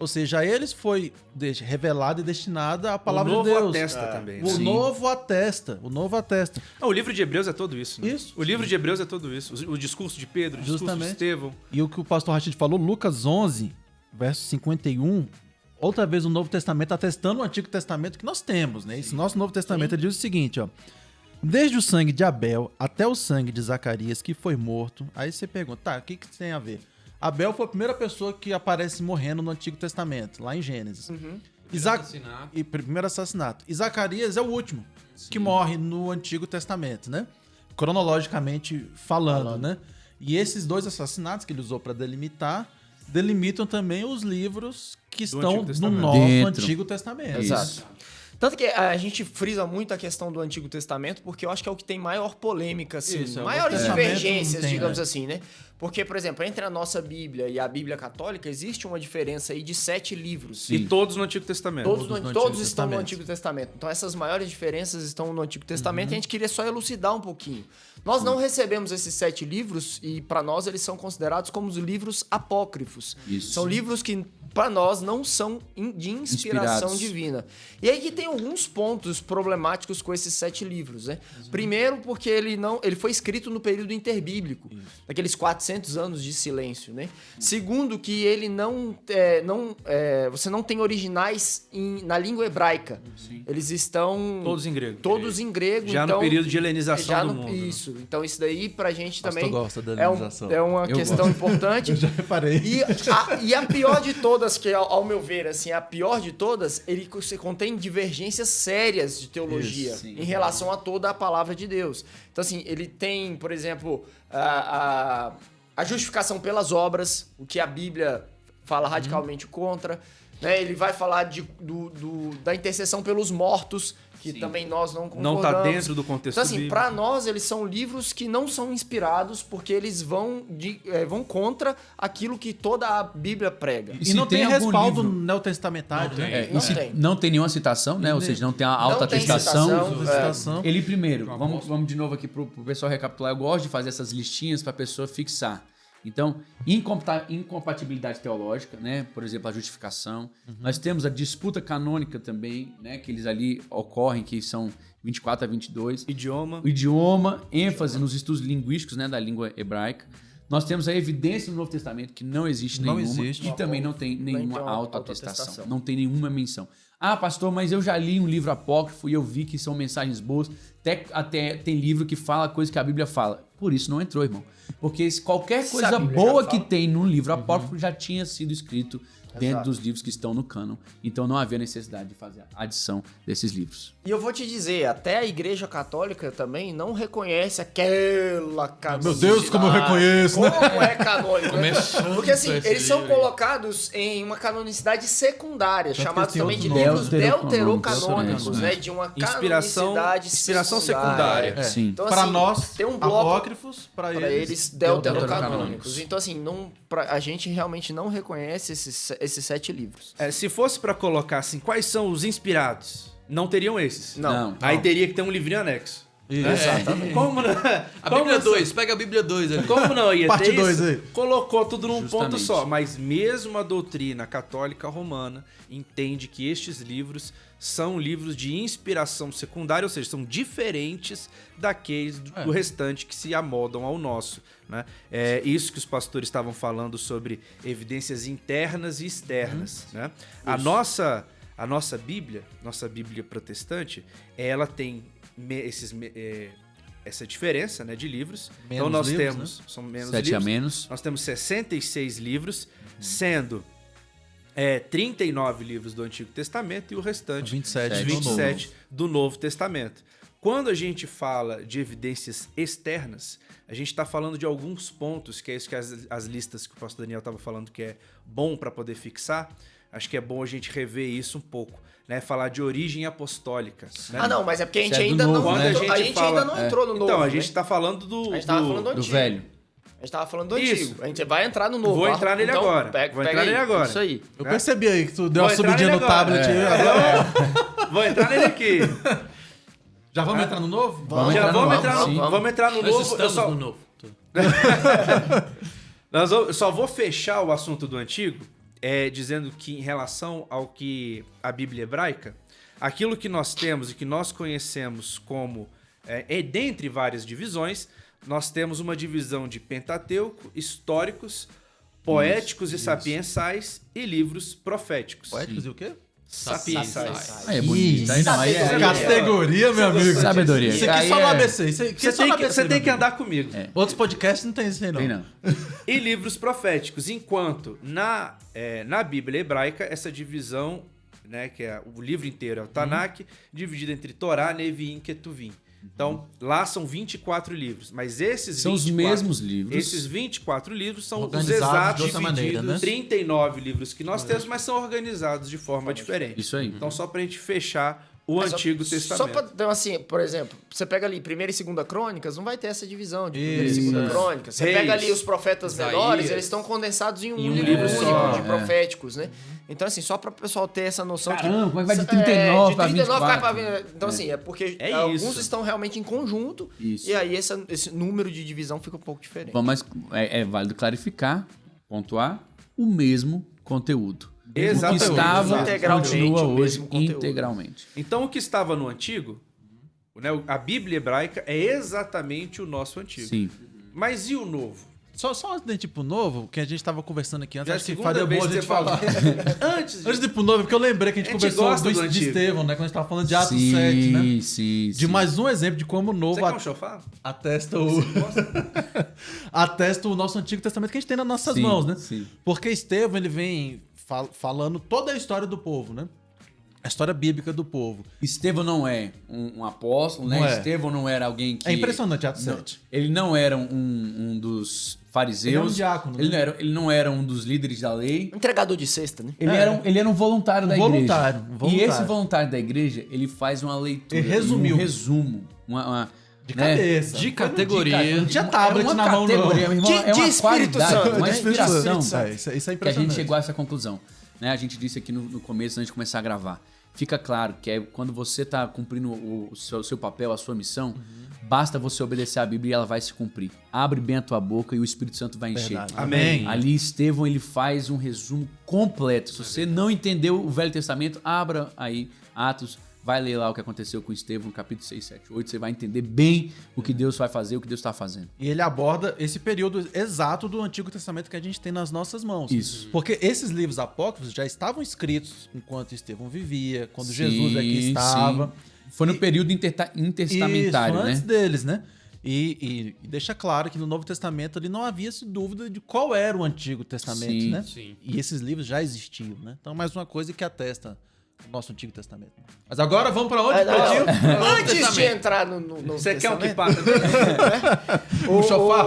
Ou seja, a eles foi revelada e destinada a palavra de Deus. O Novo atesta também. O Novo atesta. O livro de Hebreus é todo isso, né? Isso. O livro de Hebreus é todo isso. O discurso de Pedro, o discurso de Estevão. E o que o pastor Rashid falou, Lucas 11, verso 51, outra vez o Novo Testamento atestando o Antigo Testamento que nós temos, né? Esse nosso Novo Testamento diz o seguinte, ó: desde o sangue de Abel até o sangue de Zacarias, que foi morto. Aí você pergunta, tá, o que tem a ver? Abel foi a primeira pessoa que aparece morrendo no Antigo Testamento, lá em Gênesis. Primeiro assassinato. E Zacarias é o último que morre no Antigo Testamento, né? Cronologicamente falando, né? E esses dois assassinatos que ele usou para delimitam também os livros que estão no nosso Antigo Testamento. Exato. Tanto que a gente frisa muito a questão do Antigo Testamento, porque eu acho que é o que tem maior polêmica, assim, maiores divergências, digamos assim, né? Porque, por exemplo, entre a nossa Bíblia e a Bíblia Católica, existe uma diferença aí de 7 livros. Sim. E todos no Antigo Testamento. Todos estão no Antigo Testamento. Então, essas maiores diferenças estão no Antigo Testamento e a gente queria só elucidar um pouquinho. Nós não recebemos esses 7 livros e, para nós, eles são considerados como os livros apócrifos. Isso. São livros que, para nós, não são de inspiração divina. E aí que tem alguns pontos problemáticos com esses 7 livros, né? Primeiro, porque ele foi escrito no período interbíblico, daqueles 400 anos de silêncio, né? Segundo, que ele você não tem originais na língua hebraica. Sim. Eles estão todos em grego. Todos em grego. Já então, no período de helenização do mundo. Isso. Né? Então isso daí pra gente também gosta da helenização. É uma questão importante. Eu já reparei. E a pior de todas, que ao meu ver, assim, a pior de todas, ele contém divergências sérias de teologia em relação a toda a palavra de Deus. Então, assim, ele tem, por exemplo, a justificação pelas obras, o que a Bíblia fala radicalmente contra. Né? Ele vai falar da intercessão pelos mortos, que também nós não concordamos. Não está dentro do contexto Então, assim, bíblico. para nós, eles são livros que não são inspirados, porque eles vão contra aquilo que toda a Bíblia prega. E não tem respaldo neotestamentário, né? Não tem nenhuma citação, né? Ou seja, não tem a autoatestação. Ele primeiro, vamos de novo aqui pro pessoal recapitular. Eu gosto de fazer essas listinhas para a pessoa fixar. Então, incompatibilidade teológica, né? Por exemplo, a justificação. Nós temos a disputa canônica também, né? Que eles ali ocorrem, que são 24 a 22. Idioma, ênfase nos estudos linguísticos, né? Da língua hebraica. Nós temos a evidência no Novo Testamento que não existe nenhuma. E também não tem nenhuma autoatestação. Não tem nenhuma menção. Ah, pastor, mas eu já li um livro apócrifo e eu vi que são mensagens boas. Até tem livro que fala coisa que a Bíblia fala. Por isso não entrou, irmão. Porque qualquer coisa boa que tem num livro apócrifo já tinha sido escrito dentro dos livros que estão no cânon. Então não havia necessidade de fazer a adição desses livros. E eu vou te dizer, até a Igreja Católica também não reconhece aquela canonicidade. Meu Deus, como eu reconheço, né? Como é canônico, né? Porque assim, eles são colocados em uma canonicidade secundária, chamados também de livros deuterocanônicos, né? De uma canonicidade secundária. Sim. Então, para assim, nós, tem um bloco apócrifos, para eles deuterocanônicos. Então, assim, a gente realmente não reconhece esses 7 livros. Se fosse para colocar assim, quais são os inspirados? Não teriam esses. Não. Aí teria que ter um livrinho anexo. Exatamente. Como não? A Bíblia 2, pega a Bíblia 2 ali. Como não ia Parte ter dois isso? aí. Colocou tudo num ponto Justamente. só. Mas mesmo a doutrina católica romana entende que estes livros são livros de inspiração secundária, ou seja, são diferentes daqueles do restante que se amoldam ao nosso. Né? É isso que os pastores estavam falando sobre evidências internas e externas. Né? A nossa Bíblia, nossa Bíblia protestante, ela tem essa diferença, né, de livros. Menos então nós livros, temos, são menos 7 a livros. menos. Nós temos 66 livros, sendo 39 livros do Antigo Testamento e o restante 27 27 do Novo Testamento. Quando a gente fala de evidências externas, a gente está falando de alguns pontos, que é isso que as listas que o pastor Daniel estava falando que é bom para poder fixar. Acho que é bom a gente rever isso um pouco, né? Falar de origem apostólica. Né? Ah, não, mas é porque a gente Isso é do ainda novo, não né? entrou, a gente ainda não entrou no novo. Então, a né? gente está falando do... A gente tava falando do Do antigo. velho. A gente tava falando do Isso. antigo. A gente vai entrar no novo. Vou entrar nele Então, agora. Pega, Vou pega entrar aí. nele agora. Isso aí. Eu Né? percebi aí que tu deu Vou uma entrar subidinha nele no agora. tablet. Vou entrar nele aqui. Já vamos entrar no novo? Já vamos no entrar novo, no, sim. vamos entrar no Nós novo. estamos Eu só, no novo. eu só vou fechar o assunto do antigo dizendo que em relação ao que a Bíblia hebraica, aquilo que nós temos e que nós conhecemos como dentre várias divisões, nós temos uma divisão de Pentateuco, históricos, poéticos e sapiensais e livros proféticos. Poéticos e o quê? Sapiensais. Aí é bonito. Aí não, aí é... Categoria, meu amigo. Sabedoria. Isso aqui Aí só no é- ABC. Isso aqui só no ABC, Você tem meu que amigo. andar comigo. Outros podcasts não tem isso aí, não. Tem não. E livros proféticos, enquanto na Bíblia hebraica, essa divisão, né, que é o livro inteiro é o Tanakh, dividido entre Torá, Neviim e Ketuvim. Então, lá são 24 livros, mas esses São os 24 mesmos livros. Esses 24 livros são os Organizados exatos de outra maneira, né? 39 livros que nós temos, mas são organizados de forma diferente. Isso aí. Então, só pra gente fechar o Antigo Testamento. Só pra, então, assim, por exemplo, você pega ali 1ª e 2ª Crônicas, não vai ter essa divisão de 1ª Isso, e 2ª Crônicas. Você pega ali os profetas Isaías. menores, eles estão condensados em um livro livro único só, de proféticos, né? Então, assim, só para o pessoal ter essa noção Caramba, como é que vai de 39 pra 39 cai 24? pra 20. Então, assim, é porque É alguns isso. estão realmente em conjunto Isso. e aí esse número de divisão fica um pouco diferente. Mas é válido clarificar, pontuar, o mesmo conteúdo. Exatamente. O que estava, Integralmente continua o hoje mesmo conteúdo. integralmente. Então, o que estava no Antigo, né, a Bíblia hebraica é exatamente o nosso Antigo. Sim. Mas e o Novo? Só antes de ir pro novo, que a gente tava conversando aqui antes, Já é a acho que segunda faria vez bom a que gente você fala. falar. Antes Antes de ir pro novo, porque eu lembrei que a gente A gente conversou gosta do de antigo. Estevão, né? Quando a gente tava falando de Atos Sim, 7, né? sim, De sim. mais um exemplo de como o novo Você quer um chofar? atesta o... atesta o nosso Antigo Testamento que a gente tem nas nossas Sim, mãos, né? sim. Porque Estevão, ele vem falando toda a história do povo, né? A história bíblica do povo. Estevão não é um apóstolo, né? Não é. Estevão não era alguém que... É impressionante Atos Não, 7. ele não era um dos fariseus. Ele era um diácono, né? Ele não era um dos líderes da lei. Entregador de cesta, né? Ele era um voluntário da voluntário, igreja. um voluntário. E esse voluntário da igreja, ele faz uma leitura. Ele resumiu. Um resumo. De né? cabeça. De categoria. Não tinha tablet É uma na mão, não. categoria, meu irmão, De é uma Espírito qualidade, Santo, uma né? inspiração. Espírito Santo. Isso é Que a impressionante. gente chegou a essa conclusão. Né? A gente disse aqui no começo, antes de começar a gravar. Fica claro que quando você está cumprindo o seu papel, a sua missão, basta você obedecer a Bíblia e ela vai se cumprir. Abre bem a tua boca e o Espírito Santo vai encher. Verdade. Amém. Ali Estevão ele faz um resumo completo. Se você não entendeu o Velho Testamento, abra aí Atos, vai ler lá o que aconteceu com Estevão, capítulo 6, 7, 8. Você vai entender bem o que Deus vai fazer, o que Deus está fazendo. E ele aborda esse período exato do Antigo Testamento que a gente tem nas nossas mãos. Isso. Porque esses livros apócrifos já estavam escritos enquanto Estevão vivia, quando Sim, Jesus aqui estava. sim. Foi no período intertestamentário, Isso, né? antes deles, né? E deixa claro que no Novo Testamento ali não havia-se dúvida de qual era o Antigo Testamento, Sim, né? sim. E esses livros já existiam, né? Então, mais uma coisa que atesta o nosso Antigo Testamento. Mas agora vamos para onde, Claudinho? Antes de entrar no Você quer um que Testamento, passa? Um chofar?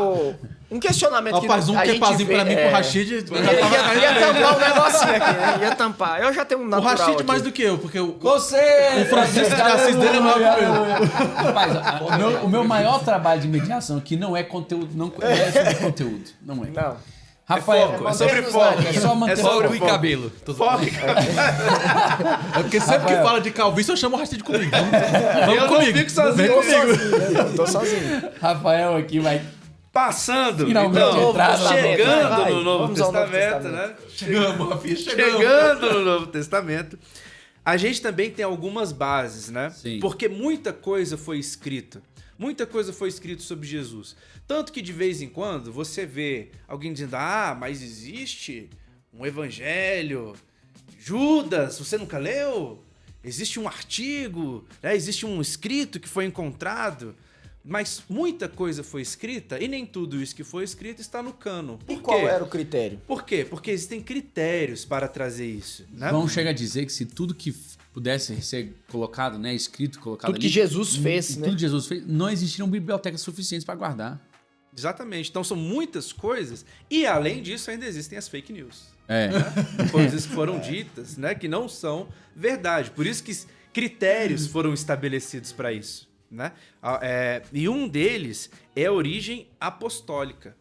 Um questionamento que Rapaz, um a gente quepazinho vê, pra mim pro Rashid. Ia tampar um negocinho aqui, né? Ia tampar. Eu já tenho um O natural Rashid aqui. mais do que eu, porque o Você! O Francisco de Assis dele é maior que eu. Rapaz, o meu maior trabalho de mediação aqui não é conteúdo, não é sobre conteúdo. Não é. Não. Rafael, foco, é sobre foco. É só manter É sobre Foco e foco. cabelo. Foco. É porque sempre que fala de calvície, eu chamo o Rastid comigo. Eu não fico sozinho. Eu tô sozinho. Rafael aqui vai... Passando, Finalmente então, entrar no chegando Vai, no Novo vamos ao Novo Testamento, Testamento. né? Chegamos, Rafinha, Chegando no Novo Testamento, a gente também tem algumas bases, né? Sim. Porque muita coisa foi escrita. Muita coisa foi escrita sobre Jesus. Tanto que de vez em quando você vê alguém dizendo: ah, mas existe um evangelho. Judas, você nunca leu? Existe um artigo, né? Existe um escrito que foi encontrado. Mas muita coisa foi escrita e nem tudo isso que foi escrito está no cânon. E Por qual quê? era o critério? Por quê? Porque existem critérios para trazer isso, né? João chega a dizer que se tudo que pudesse ser colocado, né, escrito, colocado Tudo ali, que Jesus fez, né? tudo que Jesus fez, não existiriam bibliotecas suficientes para guardar. Exatamente. Então são muitas coisas e além disso ainda existem as fake news. É. Coisas que foram ditas, né, que não são verdade. Por isso que critérios foram estabelecidos para isso, né? E um deles é a origem apostólica.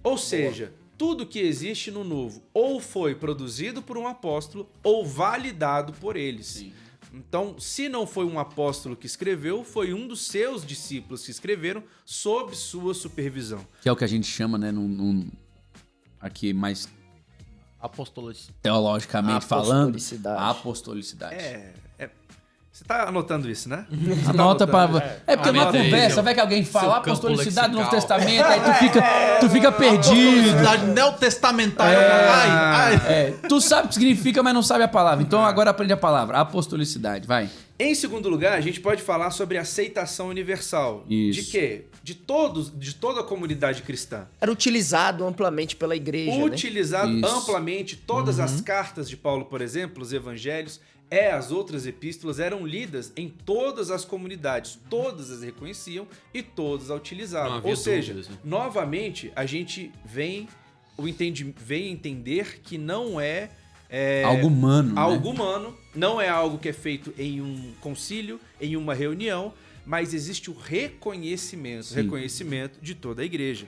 Ou seja, tudo que existe no Novo ou foi produzido por um apóstolo ou validado por eles. Sim. Então, se não foi um apóstolo que escreveu, foi um dos seus discípulos que escreveram sob sua supervisão. Que é o que a gente chama, né, aqui mais Apóstolos. teologicamente falando, Apostolicidade. a apostolicidade. Você tá anotando isso, né? Anota para. É porque numa Anota aí, conversa, vai que alguém fala seu campo apostolicidade no Novo lexical. Testamento, aí tu fica perdido. Apostolicidade neotestamentária. Ai. Tu sabe o que significa, mas não sabe a palavra. Então agora aprende a palavra. Apostolicidade, vai. Em segundo lugar, a gente pode falar sobre aceitação universal. Isso. De quê? De toda a comunidade cristã. Era utilizado amplamente pela igreja, né? Utilizado Isso. amplamente todas as cartas de Paulo, por exemplo, os evangelhos, as outras epístolas eram lidas em todas as comunidades, todas as reconheciam e todas a Não utilizavam. havia Ou seja, dúvidas, né? novamente, a gente vem entender que não é Algo humano. né? algo humano, não é algo que é feito em um concílio, em uma reunião, mas existe o reconhecimento, Sim. de toda a igreja.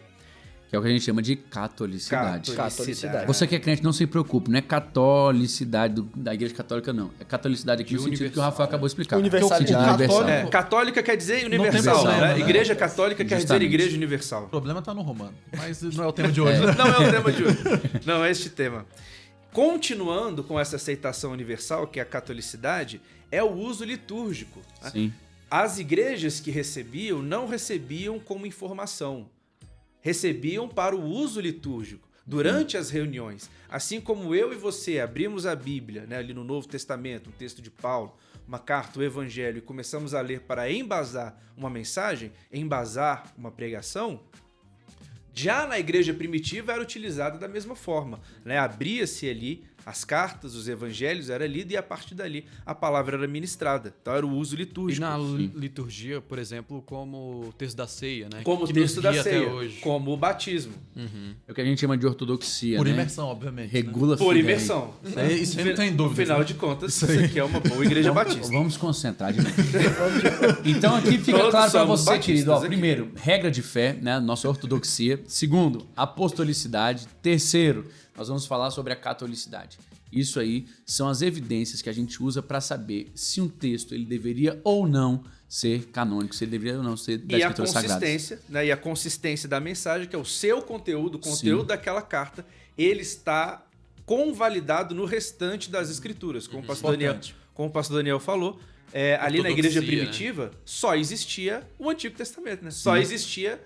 Que é o que a gente chama de catolicidade. Catolicidade. Você que é crente, não se preocupe, não é catolicidade da igreja católica, não. É catolicidade aqui no sentido que o Rafael acabou de explicar. Universalidade. Sentido universal. Católico- Católica quer dizer universal, tem problema, né? né? Igreja católica quer dizer Justamente. igreja O universal. problema tá no romano. Mas não é o tema de hoje. né? Não é o tema de hoje. Não é este tema. Continuando com essa aceitação universal, que é a catolicidade, é o uso litúrgico. Né? Sim. As igrejas que recebiam não recebiam como informação, recebiam para o uso litúrgico durante as reuniões. Assim como eu e você abrimos a Bíblia, né, ali no Novo Testamento, um texto de Paulo, uma carta, o Evangelho, e começamos a ler para embasar uma mensagem, embasar uma pregação, já na igreja primitiva era utilizada da mesma forma, né? Abria-se ali as cartas, os evangelhos, era lido e a partir dali a palavra era ministrada. Então era o uso E litúrgico. na liturgia, por exemplo, como o texto da ceia, né? Como o que texto nos da guia ceia, até hoje. como o batismo. É o que a gente chama de ortodoxia, Por né? imersão, obviamente. né? Regula Por fidei. imersão. Isso aí não tem dúvida. Afinal de contas, isso aqui é uma boa igreja batista. Vamos concentrar de novo. Então aqui fica Todos claro para somos você, batistas querido. Ó, aqui. primeiro, regra de fé, né? Nossa ortodoxia. Segundo, apostolicidade. Terceiro, nós vamos falar sobre a catolicidade. Isso aí são as evidências que a gente usa para saber se um texto ele deveria ou não ser canônico, se ele deveria ou não ser da E a escritura sagrada. consistência, né? E a consistência da mensagem, que é o seu conteúdo, o conteúdo Sim. daquela carta, ele está convalidado no restante das escrituras. Como o pastor Daniel falou, ali na igreja Ortodoxia, primitiva, só existia o Antigo Testamento, né? Só existia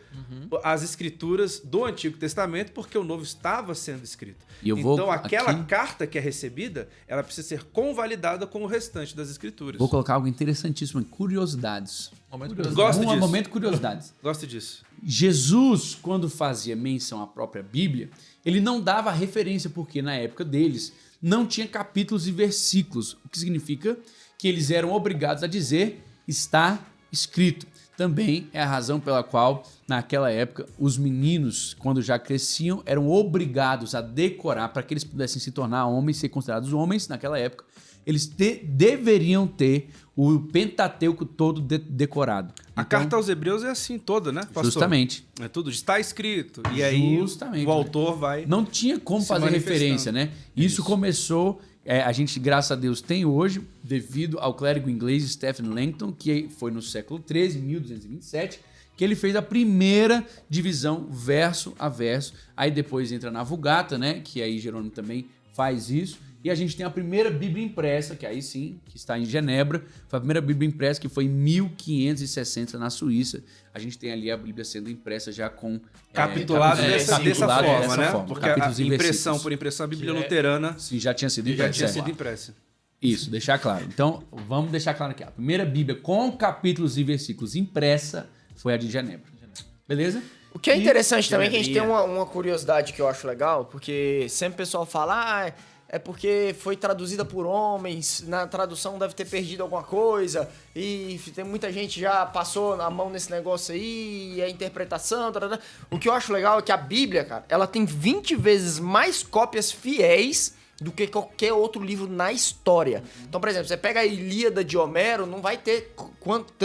as escrituras do Antigo Testamento, porque o Novo estava sendo escrito. E eu vou Então, aquela aqui- carta que é recebida, ela precisa ser convalidada com o restante das escrituras. Vou colocar algo interessantíssimo, curiosidades. Momento Gosto disso. Momento curiosidades. Gosto disso. Jesus, quando fazia menção à própria Bíblia, ele não dava referência, porque na época deles não tinha capítulos e versículos, o que significa que eles eram obrigados a dizer está escrito. Também é a razão pela qual, naquela época, os meninos, quando já cresciam, eram obrigados a decorar para que eles pudessem se tornar homens, ser considerados homens naquela época. eles deveriam ter o Pentateuco todo decorado. A carta aos Hebreus é assim toda, né, pastor? Justamente. É tudo, está escrito. E aí Justamente. o autor vai... Não tinha como se fazer manifestando. referência, né? Isso começou... a gente, graças a Deus, tem hoje, devido ao clérigo inglês Stephen Langton, que foi no século XIII, 1227, que ele fez a primeira divisão verso a verso. Aí depois entra na Vulgata, né? Que aí Jerônimo também faz isso. E a gente tem a primeira Bíblia impressa, que aí sim, que está em Genebra. Foi a primeira Bíblia impressa, que foi em 1560 na Suíça. A gente tem ali a Bíblia sendo impressa já com... Capitulado dessa forma, dessa né? forma, Porque capítulos a e impressão versículos. por impressão, a Bíblia luterana Sim, já tinha sido já impressa. tinha sido impressa. Isso, deixar claro. Então, vamos deixar claro aqui. A primeira Bíblia com capítulos e versículos impressa foi a de Genebra. Beleza? O que é interessante também é que a gente tem Genebrinha. uma curiosidade que eu acho legal, porque sempre o pessoal fala, é porque foi traduzida por homens, na tradução deve ter perdido alguma coisa, e tem muita gente já passou a mão nesse negócio aí, e a interpretação... Tarará. O que eu acho legal é que a Bíblia, cara, ela tem 20 vezes mais cópias fiéis do que qualquer outro livro na história. Então, por exemplo, você pega a Ilíada de Homero, não vai ter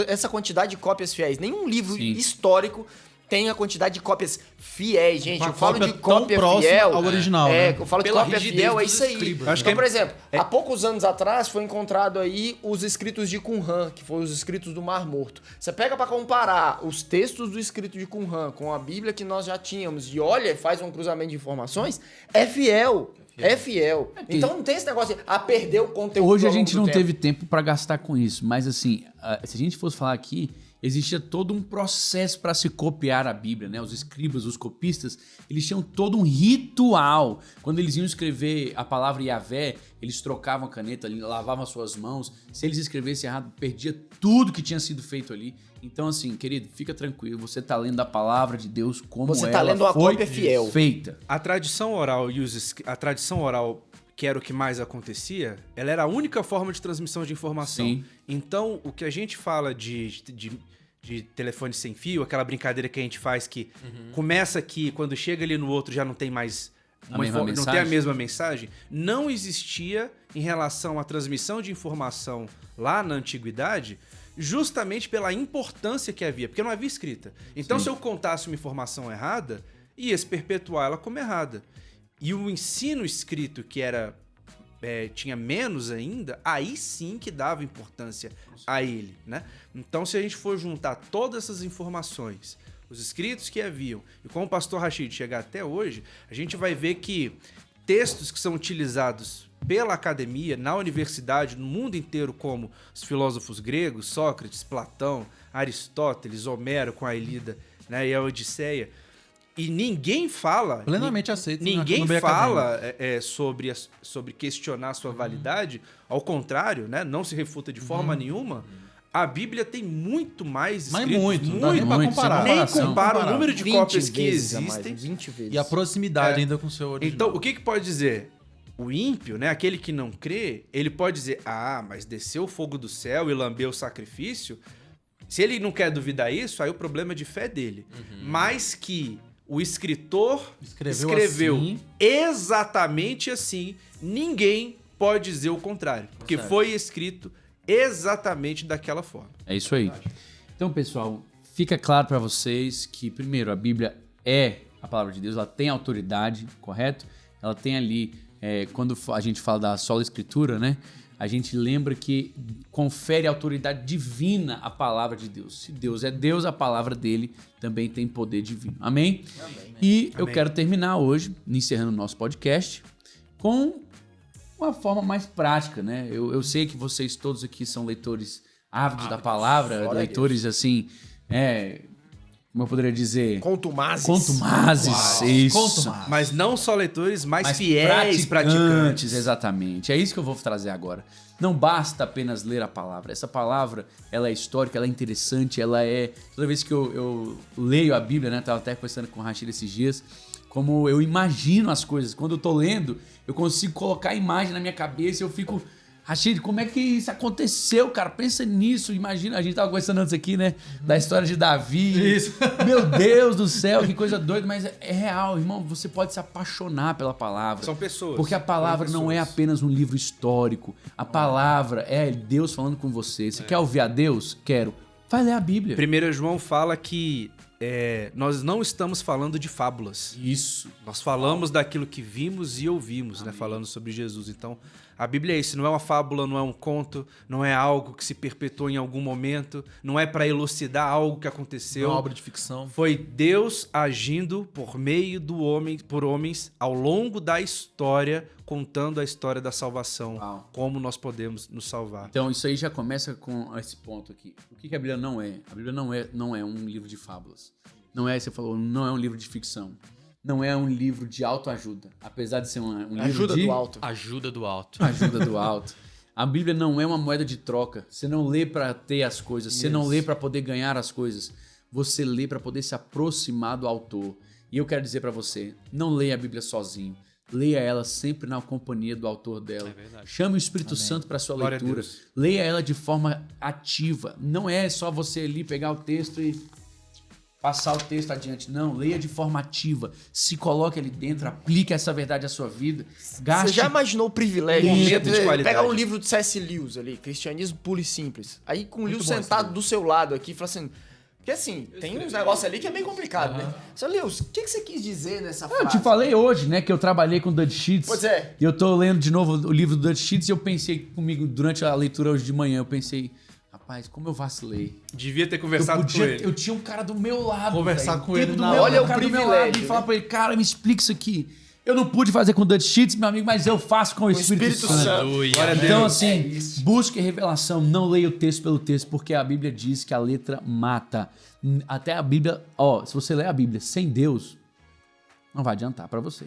essa quantidade de cópias fiéis. Nenhum livro Sim. histórico tem a quantidade de cópias fiéis, gente. Uma Eu falo de cópia tão cópia próxima fiel. ao original, né? Eu falo de Pela cópia rigidez fiel, é dos isso aí. escribas, Acho Então, que por exemplo, há poucos anos atrás foi encontrado aí os escritos de Qumran, que foram os escritos do Mar Morto. Você pega para comparar os textos do escrito de Qumran com a Bíblia que nós já tínhamos e olha, faz um cruzamento de informações, é fiel. É fiel. Então não tem esse negócio de perder o conteúdo. Hoje a ao longo gente do não tempo. teve tempo para gastar com isso, mas assim, se a gente fosse falar aqui, existia todo um processo para se copiar a Bíblia, né? Os escribas, os copistas, eles tinham todo um ritual. Quando eles iam escrever a palavra Yahvé, eles trocavam a caneta, lavavam as suas mãos. Se eles escrevessem errado, perdia tudo que tinha sido feito ali. Então, assim, querido, fica tranquilo. Você tá lendo a palavra de Deus como Você ela tá lendo uma foi cópia fiel. feita. A tradição oral a tradição oral, que era o que mais acontecia, ela era a única forma de transmissão de informação. Sim. Então, o que a gente fala de telefone sem fio, aquela brincadeira que a gente faz que começa aqui, quando chega ali no outro já não tem mais A mesma não tem a mensagem? mesma mensagem, não existia em relação à transmissão de informação lá na antiguidade, justamente pela importância que havia, porque não havia escrita. Então, Sim. se eu contasse uma informação errada, ia se perpetuar ela como errada. E o ensino escrito, que era tinha menos ainda, aí sim que dava importância a ele, né? Então, se a gente for juntar todas essas informações, os escritos que haviam, e como o pastor Rashid chegar até hoje, a gente vai ver que textos que são utilizados pela academia, na universidade, no mundo inteiro, como os filósofos gregos, Sócrates, Platão, Aristóteles, Homero com a Ilíada, né, e a Odisseia, e ninguém fala... Plenamente aceito. Ninguém no meio fala acadêmico. sobre questionar a sua validade, ao contrário, né, não se refuta de forma nenhuma. A Bíblia tem muito mais Mas escritos, muito, não dá nem pra comparar. nem comparação. compara o número de 20 cópias que vezes a mais, existem. 20 vezes. E a proximidade ainda com o seu original. Então, o que pode dizer? O ímpio, né, aquele que não crê, ele pode dizer, mas desceu o fogo do céu e lambeu o sacrifício. Se ele não quer duvidar isso, aí o problema é de fé dele. Mas que o escritor escreveu assim. exatamente assim, ninguém pode dizer o contrário. Porque Certo. foi escrito exatamente daquela forma. É isso aí. Então, pessoal, fica claro para vocês que, primeiro, a Bíblia é a palavra de Deus, ela tem autoridade, correto? Ela tem ali, quando a gente fala da sola escritura, né? A gente lembra que confere autoridade divina à palavra de Deus. Se Deus é Deus, a palavra dele também tem poder divino. Amém? E eu quero terminar hoje, encerrando o nosso podcast, com uma forma mais prática, né? Eu sei que vocês todos aqui são leitores ávidos da palavra, Glória a leitores assim, como eu poderia dizer, Contumazes. contumazes, isso. Contumazes. Mas não só leitores, mas Mas fiéis praticantes. Exatamente. É isso que eu vou trazer agora. Não basta apenas ler a palavra. Essa palavra, ela é histórica, ela é interessante, ela é... Toda vez que eu leio a Bíblia, né? Tava até conversando com o Rashid esses dias, como eu imagino as coisas. Quando eu tô lendo, eu consigo colocar a imagem na minha cabeça e eu fico... Rashid, como é que isso aconteceu, cara? Pensa nisso, imagina. A gente tava conversando antes aqui, né? Da história de Davi. Isso. Meu Deus do céu, que coisa doida. Mas é real, irmão. Você pode se apaixonar pela palavra. São pessoas. Porque a palavra São não é pessoas. apenas um livro histórico. A palavra é Deus falando com você. Você quer ouvir a Deus? Quero. Vai ler a Bíblia. 1 João fala que nós não estamos falando de fábulas. Isso. Nós falamos daquilo que vimos e ouvimos, né? Falando sobre Jesus. Então, a Bíblia é isso. Não é uma fábula, não é um conto, não é algo que se perpetuou em algum momento, não é para elucidar algo que aconteceu. Uma obra de ficção. Foi Deus agindo por meio por homens ao longo da história, contando a história da salvação, Uau. como nós podemos nos salvar. Então, isso aí já começa com esse ponto aqui. O que a Bíblia não é? A Bíblia não é um livro de fábulas. Não é, você falou, não é um livro de ficção. Não é um livro de autoajuda. Apesar de ser um livro Ajuda de do alto. Ajuda do alto. ajuda do alto. A Bíblia não é uma moeda de troca. Você não lê para ter as coisas. Você não lê para poder ganhar as coisas. Você lê para poder se aproximar do autor. E eu quero dizer para você, não leia a Bíblia sozinho. Leia ela sempre na companhia do autor dela. É verdade. Chame o Espírito Santo para sua Glória a leitura. Deus. Leia ela de forma ativa. Não é só você ali pegar o texto e passar o texto adiante. Não, leia de forma ativa. Se coloque ali dentro, aplique essa verdade à sua vida. Gaste. Você já imaginou o privilégio Momento de qualidade. pegar um livro do C.S. Lewis ali, Cristianismo Puro e Simples, aí com o Lewis bom esse sentado livro. do seu lado aqui, fala assim... Porque assim, tem uns negócios ali que é bem complicado, né? Você, Lewis, o que você quis dizer nessa frase? Eu te falei hoje, né, que eu trabalhei com o Dutch Sheets. Pois é. E eu tô lendo de novo o livro do Dutch Sheets e eu pensei comigo, durante a leitura hoje de manhã, eu pensei, rapaz, como eu vacilei. Devia ter Eu, conversado com ele. eu tinha um cara do meu lado. Conversar velho. com O ele tempo do na meu hora. lado, Olha o cara do meu privilégio, lado, e né? falar pra ele, cara, me explica isso aqui. Eu não pude fazer com o Dutch Sheets, meu amigo, mas eu faço com o Espírito Santo. Aleluia. Glória a Deus. Então, assim, busque revelação, não leia o texto pelo texto, porque a Bíblia diz que a letra mata. Até a Bíblia, se você ler a Bíblia sem Deus, não vai adiantar pra você.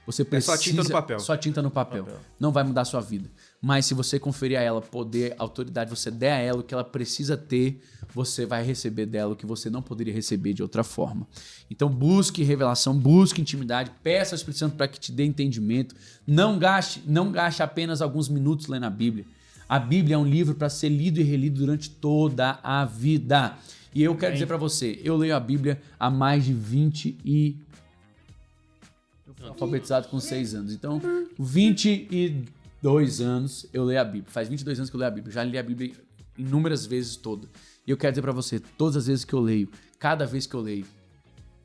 Você precisa... só tinta no papel. Só tinta no papel. Não vai mudar a sua vida. Mas se você conferir a ela poder, autoridade, você der a ela o que ela precisa ter, você vai receber dela o que você não poderia receber de outra forma. Então busque revelação, busque intimidade, peça ao Espírito Santo para que te dê entendimento. Não gaste apenas alguns minutos lendo a Bíblia. A Bíblia é um livro para ser lido e relido durante toda a vida. E eu quero dizer para você, eu leio a Bíblia há mais de 20 e... Eu fui alfabetizado com 6 anos. Então, 22 anos eu leio a Bíblia. Faz 22 anos que eu leio a Bíblia. Já li a Bíblia inúmeras vezes toda. E eu quero dizer pra você, todas as vezes que eu leio, cada vez que eu leio,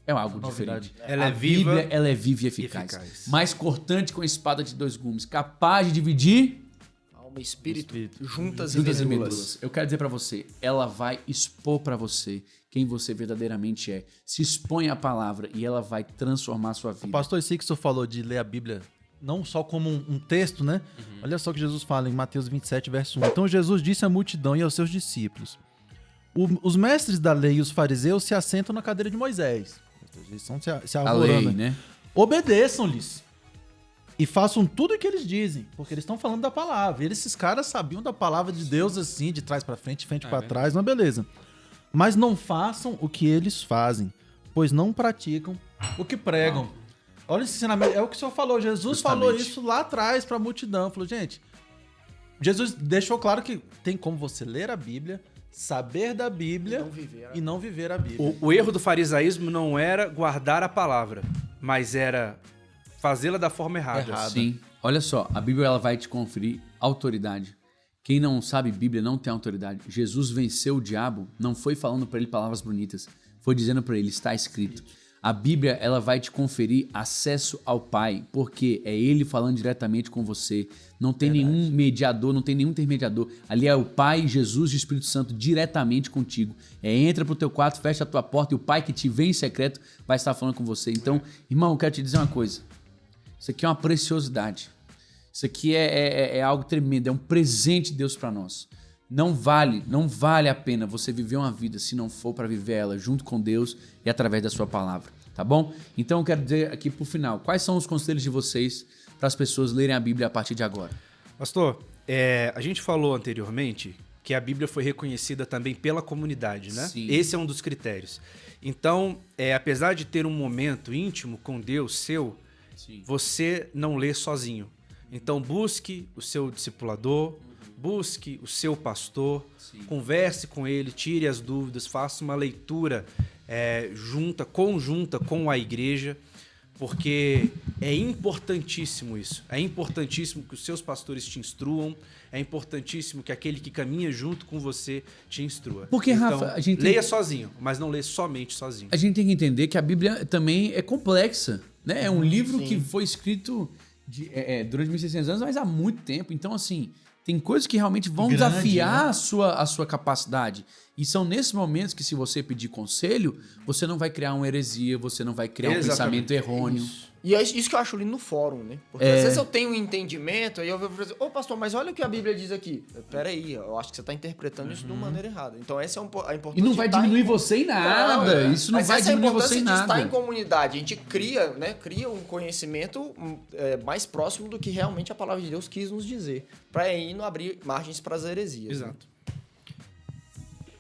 é algo diferente. Ela a é viva Bíblia, ela é viva e eficaz. eficaz. Mais cortante com a espada de 2 gumes. Capaz de dividir Alma e espírito, juntas juntas e e medulas. medulas. Eu quero dizer pra você, ela vai expor pra você quem você verdadeiramente é. Se expõe à palavra e ela vai transformar a sua vida. O pastor Sixto falou de ler a Bíblia não só como um texto, né? Olha só o que Jesus fala em Mateus 27, verso 1. Então Jesus disse à multidão e aos seus discípulos: os mestres da lei e os fariseus se assentam na cadeira de Moisés. Eles estão se a arvorando, lei, né? Obedeçam-lhes e façam tudo o que eles dizem, porque eles estão falando da palavra. E esses caras sabiam da palavra de Deus assim, de trás pra frente, de frente pra trás, mas beleza. Mas não façam o que eles fazem, pois não praticam o que pregam. Olha esse ensinamento, é o que o senhor falou. Jesus falou Justamente. isso lá atrás pra multidão. Falou, gente, Jesus deixou claro que tem como você ler a Bíblia, saber da Bíblia e não viver a Bíblia. O erro do farisaísmo não era guardar a palavra, mas era fazê-la da forma errada. Sim. Olha só, a Bíblia ela vai te conferir autoridade. Quem não sabe Bíblia não tem autoridade. Jesus venceu o diabo, não foi falando para ele palavras bonitas, foi dizendo para ele, está escrito. A Bíblia ela vai te conferir acesso ao Pai, porque é Ele falando diretamente com você. Não tem nenhum mediador, não tem nenhum intermediador. Ali é o Pai, Jesus e o Espírito Santo diretamente contigo. Entra pro teu quarto, fecha a tua porta e o Pai que te vê em secreto vai estar falando com você. Então, irmão, eu quero te dizer uma coisa. Isso aqui é uma preciosidade. Isso aqui é algo tremendo, é um presente de Deus para nós. Não vale a pena você viver uma vida se não for para viver ela junto com Deus e através da sua palavra, tá bom? Então eu quero dizer aqui pro final, quais são os conselhos de vocês para as pessoas lerem a Bíblia a partir de agora? Pastor, a gente falou anteriormente que a Bíblia foi reconhecida também pela comunidade, né? Sim. Esse é um dos critérios. Então, apesar de ter um momento íntimo com Deus seu, Sim. você não lê sozinho. Então busque o seu discipulador, Busque o seu pastor, converse com ele, tire as dúvidas, faça uma leitura conjunta com a igreja, porque é importantíssimo isso. É importantíssimo que os seus pastores te instruam, é importantíssimo que aquele que caminha junto com você te instrua. Porque, então, Rafa, a gente leia sozinho, mas não leia somente sozinho. A gente tem que entender que a Bíblia também é complexa, né? É um livro que foi escrito durante 1.600 anos, mas há muito tempo. Então, assim, tem coisas que realmente vão Grande, desafiar né? a sua capacidade. E são nesses momentos que, se você pedir conselho, você não vai criar uma heresia, você não vai criar um Exatamente. pensamento errôneo. E é isso que eu acho lindo no fórum, né? Porque às vezes eu tenho um entendimento, aí eu vou dizer, ô pastor, mas olha o que a Bíblia diz aqui. Peraí, eu acho que você está interpretando isso de uma maneira errada. Então essa é a importância E não vai de estar diminuir você em nada. Isso não Mas vai essa é a diminuir você em importância de estar em nada. comunidade. A gente cria um conhecimento mais próximo do que realmente a palavra de Deus quis nos dizer. Para aí não abrir margens para as heresias. Exato.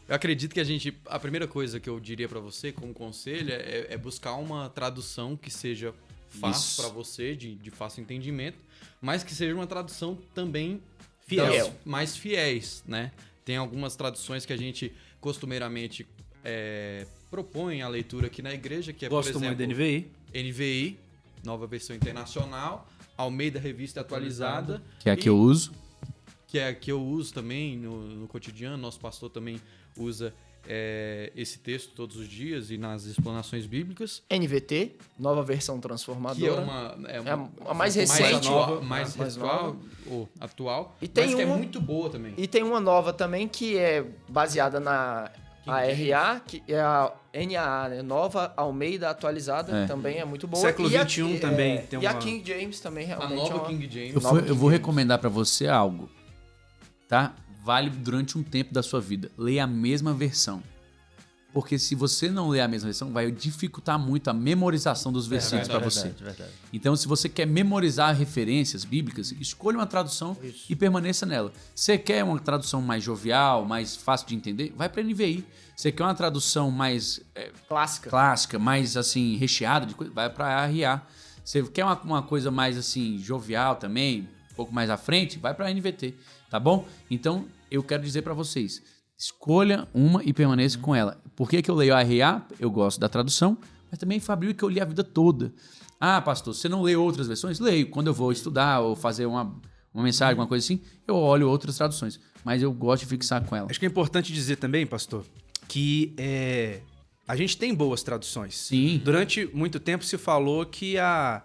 Eu acredito que a primeira coisa que eu diria pra você como conselho é buscar uma tradução que seja fácil Isso. pra você, de fácil entendimento, mas que seja uma tradução também Fiel. das mais fiéis, né? Tem algumas traduções que a gente costumeiramente propõe a leitura aqui na igreja, que é, Gosto por exemplo, muito da NVI. NVI, Nova Versão Internacional, Almeida Revista Atualizada, Que é a que eu uso. que é a que eu uso também no cotidiano. Nosso pastor também usa esse texto todos os dias e nas explanações bíblicas. NVT, Nova Versão Que é Transformadora. uma a mais recente. mais mais atual, nova. ou atual, E tem mas que é uma- muito boa também. E tem uma nova também que é baseada na ARA, que é a NAA, né? Nova Almeida Atualizada, também é muito boa. Século E a- 21 também tem E a uma- King James também A realmente nova é uma... King James. Eu vou recomendar pra você algo, tá? Vale durante um tempo da sua vida. Leia a mesma versão. Porque se você não ler a mesma versão, vai dificultar muito a memorização dos versículos pra você. Verdade. Então, se você quer memorizar referências bíblicas, escolha uma tradução e permaneça nela. Você quer uma tradução mais jovial, mais fácil de entender? Vai pra NVI. Você quer uma tradução mais Clássica. clássica, mais assim, recheada de coisa? Vai pra RA. Você quer uma coisa mais assim, jovial também, um pouco mais à frente? Vai pra NVT, tá bom? Então, eu quero dizer pra vocês, escolha uma e permaneça com ela. Por que eu leio a RA? Eu gosto da tradução, mas também foi a Bíblia que eu li a vida toda. Ah, pastor, você não lê outras versões? Leio. Quando eu vou estudar ou fazer uma mensagem, uma coisa assim, eu olho outras traduções. Mas eu gosto de fixar com ela. Acho que é importante dizer também, pastor, que a gente tem boas traduções. Sim. Durante muito tempo se falou que a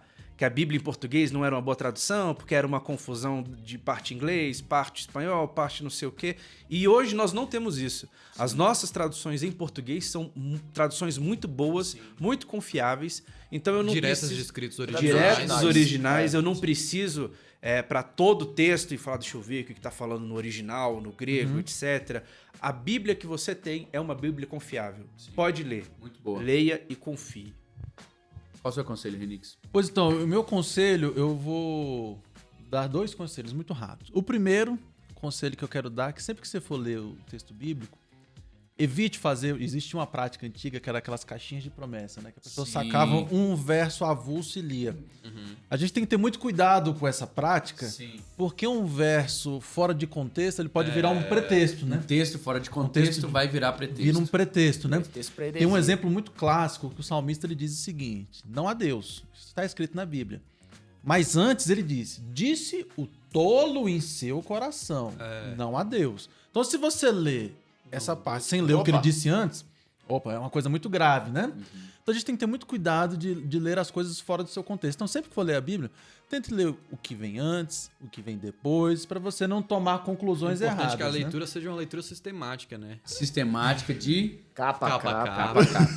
Bíblia em português não era uma boa tradução, porque era uma confusão de parte inglês, parte espanhol, parte não sei o quê. E hoje nós não temos isso. As nossas traduções em português são traduções muito boas, muito confiáveis. Então eu não Diretas preciso... de escritos originais. Diretos dos originais, eu não preciso para todo o texto e falar, deixa eu ver o que está falando no original, no grego, etc. A Bíblia que você tem é uma Bíblia confiável. Pode ler. Muito boa. Leia e confie. Qual o seu conselho, Renix? Pois então, o meu conselho, eu vou dar 2 conselhos muito rápidos. O primeiro conselho que eu quero dar é que sempre que você for ler o texto bíblico, evite fazer... Existe uma prática antiga que era aquelas caixinhas de promessa, né? Que a pessoa Sim. sacava um verso avulso e lia. A gente tem que ter muito cuidado com essa prática, Sim. porque um verso fora de contexto, ele pode virar um pretexto, Um né? texto fora de contexto texto vai virar pretexto. Vira um pretexto, né? Texto pra Tem um heresia. exemplo muito clássico que o salmista ele diz o seguinte: não há Deus, isso está escrito na Bíblia. Mas antes ele disse o tolo em seu coração, não há Deus. Então se você lê essa parte sem ler o que ele disse antes, é uma coisa muito grave, né? Então a gente tem que ter muito cuidado de ler as coisas fora do seu contexto. Então sempre que for ler a Bíblia, tente ler o que vem antes, o que vem depois, para você não tomar conclusões É importante erradas. que a né? leitura seja uma leitura sistemática, né? Sistemática de Capa a Capa a capa. capa.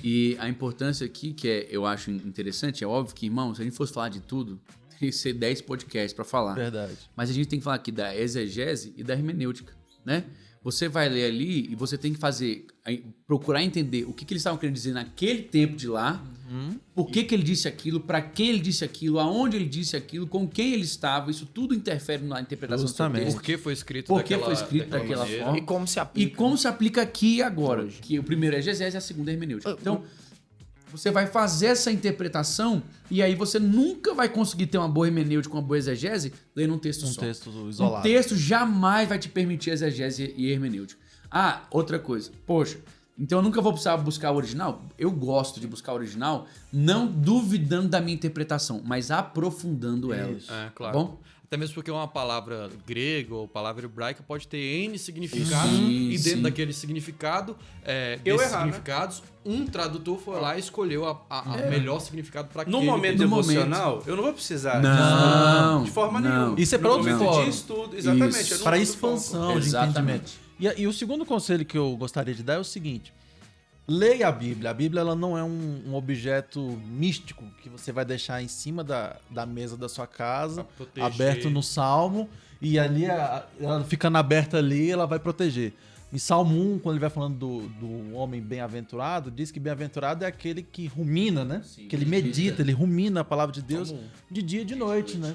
E a importância aqui, eu acho interessante, é óbvio que, irmão, se a gente fosse falar de tudo, teria que ser 10 podcasts para falar. Verdade. Mas a gente tem que falar aqui da exegese e da hermenêutica, né? Você vai ler ali e você tem que procurar entender o que eles estavam querendo dizer naquele tempo de lá, por que ele disse aquilo, para quem ele disse aquilo, aonde ele disse aquilo, com quem ele estava, isso tudo interfere na interpretação Justamente. do seu Por texto. que foi escrito Por que foi escrito daquela maneira. forma. E como se E aplica. como se aplica aqui e agora. Que o primeiro é exegese e a segunda é hermenêutica. Então, você vai fazer essa interpretação e aí você nunca vai conseguir ter uma boa hermenêutica, uma boa exegese lendo um texto só. texto Um isolado. texto jamais vai te permitir exegese e hermenêutica. Ah, outra coisa. Poxa, então eu nunca vou precisar buscar o original? Eu gosto de buscar o original, não duvidando da minha interpretação, mas aprofundando ela. É, claro. Tá bom? Até mesmo porque uma palavra grega ou palavra hebraica pode ter N significados Sim, e dentro sim. daquele significado, Eu desses errar, né? significados, um tradutor foi lá e escolheu a melhor significado para aquele. No momento No devocional, eu não vou precisar Não, disso de forma não. nenhuma. Isso é pra No outro momento fórum. de estudo, exatamente. Isso. eu não Para mudo o expansão foco. de Exatamente. entendimento. E o segundo conselho que eu gostaria de dar é o seguinte: leia a Bíblia. A Bíblia ela não é um objeto místico que você vai deixar em cima da mesa da sua casa, Pra proteger. aberto no Salmo, e ali, ela ficando aberta ali, ela vai proteger. Em Salmo 1, quando ele vai falando do homem bem-aventurado, diz que bem-aventurado é aquele que rumina, né? Sim, que ele medita, ele rumina a palavra de Deus de dia e de noite, né?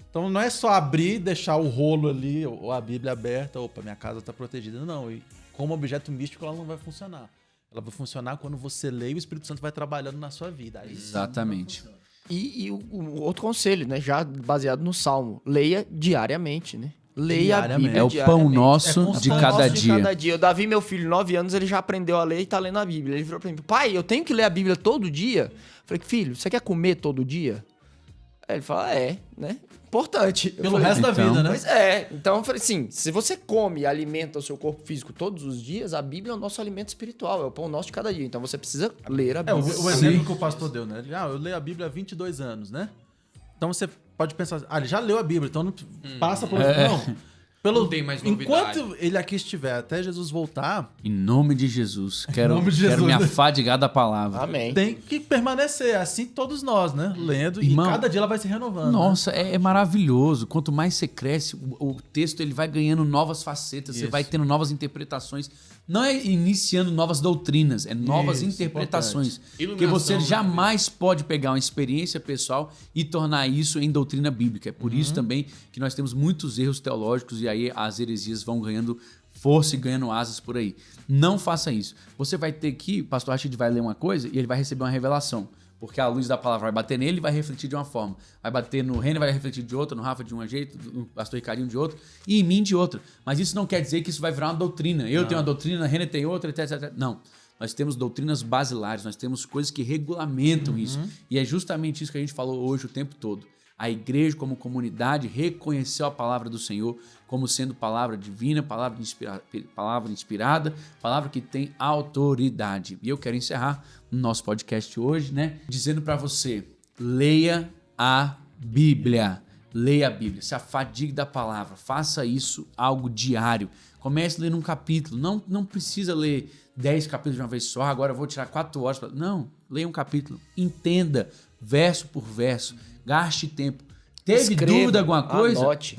Então não é só abrir, deixar o rolo ali, ou a Bíblia aberta, opa, minha casa está protegida. Não, e como objeto místico ela não vai funcionar. Ela vai funcionar quando você lê e o Espírito Santo vai trabalhando na sua vida. Aí sim, Exatamente. E o outro conselho, né? Já baseado no Salmo. Leia diariamente, né? Leia a Diariamente. Bíblia É o pão diariamente. nosso É de pão cada Nosso de dia. cada dia. O Davi, meu filho, 9 anos, ele já aprendeu a ler e tá lendo a Bíblia. Ele virou pra mim, pai, eu tenho que ler a Bíblia todo dia? Eu falei, filho, você quer comer todo dia? Aí ele fala, né? Importante. Eu Pelo falei, resto da então, vida, né? Pois é. Então eu falei assim, se você come e alimenta o seu corpo físico todos os dias, a Bíblia é o nosso alimento espiritual, é o pão nosso de cada dia. Então você precisa ler a É, Bíblia. o exemplo que o pastor deu, né? Ele, eu leio a Bíblia há 22 anos, né? Então você pode pensar, ele já leu a Bíblia, então não passa por... Não. Não tem mais novidade. Enquanto ele aqui estiver, até Jesus voltar, Em nome de Jesus. Quero, nome de quero Jesus, me né? afadigar da palavra. Amém. tem que permanecer, assim todos nós, né? Lendo, Irmão, e cada dia ela vai se renovando. Nossa, é maravilhoso. Quanto mais você cresce, o texto ele vai ganhando novas facetas, você Isso. vai tendo novas interpretações. Não é iniciando novas doutrinas, é novas Isso, interpretações. Porque Iluminação, você né? jamais pode pegar uma experiência pessoal e tornar isso em doutrina bíblica. É por isso também que nós temos muitos erros teológicos e aí as heresias vão ganhando força e ganhando asas por aí. Não faça isso. Você vai ter que, o pastor Rashid vai ler uma coisa e ele vai receber uma revelação. Porque a luz da palavra vai bater nele e vai refletir de uma forma. Vai bater no René, vai refletir de outra, no Rafa de um jeito, no pastor Ricardinho de outro, e em mim de outra. Mas isso não quer dizer que isso vai virar uma doutrina. Eu tenho uma doutrina, a René tem outra, etc, etc. Não. Nós temos doutrinas basilares, nós temos coisas que regulamentam isso. E é justamente isso que a gente falou hoje o tempo todo. A igreja, como comunidade, reconheceu a palavra do Senhor como sendo palavra divina, palavra inspirada, palavra que tem autoridade. E eu quero encerrar no nosso podcast hoje, né, dizendo para você, leia a Bíblia. Leia a Bíblia, se afadigue da palavra, faça isso algo diário. Comece lendo um capítulo, não precisa ler 10 capítulos de uma vez só, agora eu vou tirar 4 horas. Não, leia um capítulo, entenda verso por verso, gaste tempo. Teve Escreva, dúvida alguma coisa? anote.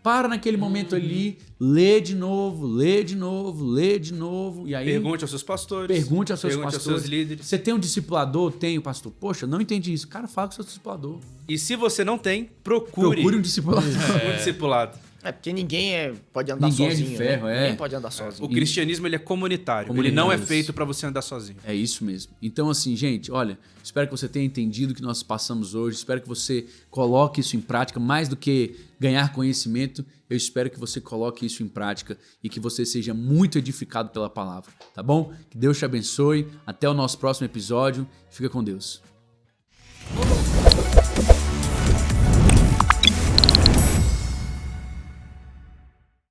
Para naquele momento ali, lê de novo, lê de novo, lê de novo. E aí, Pergunte aos seus pastores. pergunte aos seus pergunte pastores. aos seus líderes. Você tem um discipulador? Tenho, pastor. Poxa, não entendi isso. Cara, fala com o seu discipulador. E se você não tem, procure Procure um discipulador. um discipulado. É porque ninguém pode andar Ninguém é de sozinho. ferro, né? é. Ninguém pode andar sozinho. O cristianismo ele é comunitário. Ele não é Comunitário. feito para você andar sozinho. É isso mesmo. Então, assim, gente, olha, espero que você tenha entendido o que nós passamos hoje. Espero que você coloque isso em prática. Mais do que ganhar conhecimento, eu espero que você coloque isso em prática e que você seja muito edificado pela palavra, tá bom? Que Deus te abençoe. Até o nosso próximo episódio. Fica com Deus.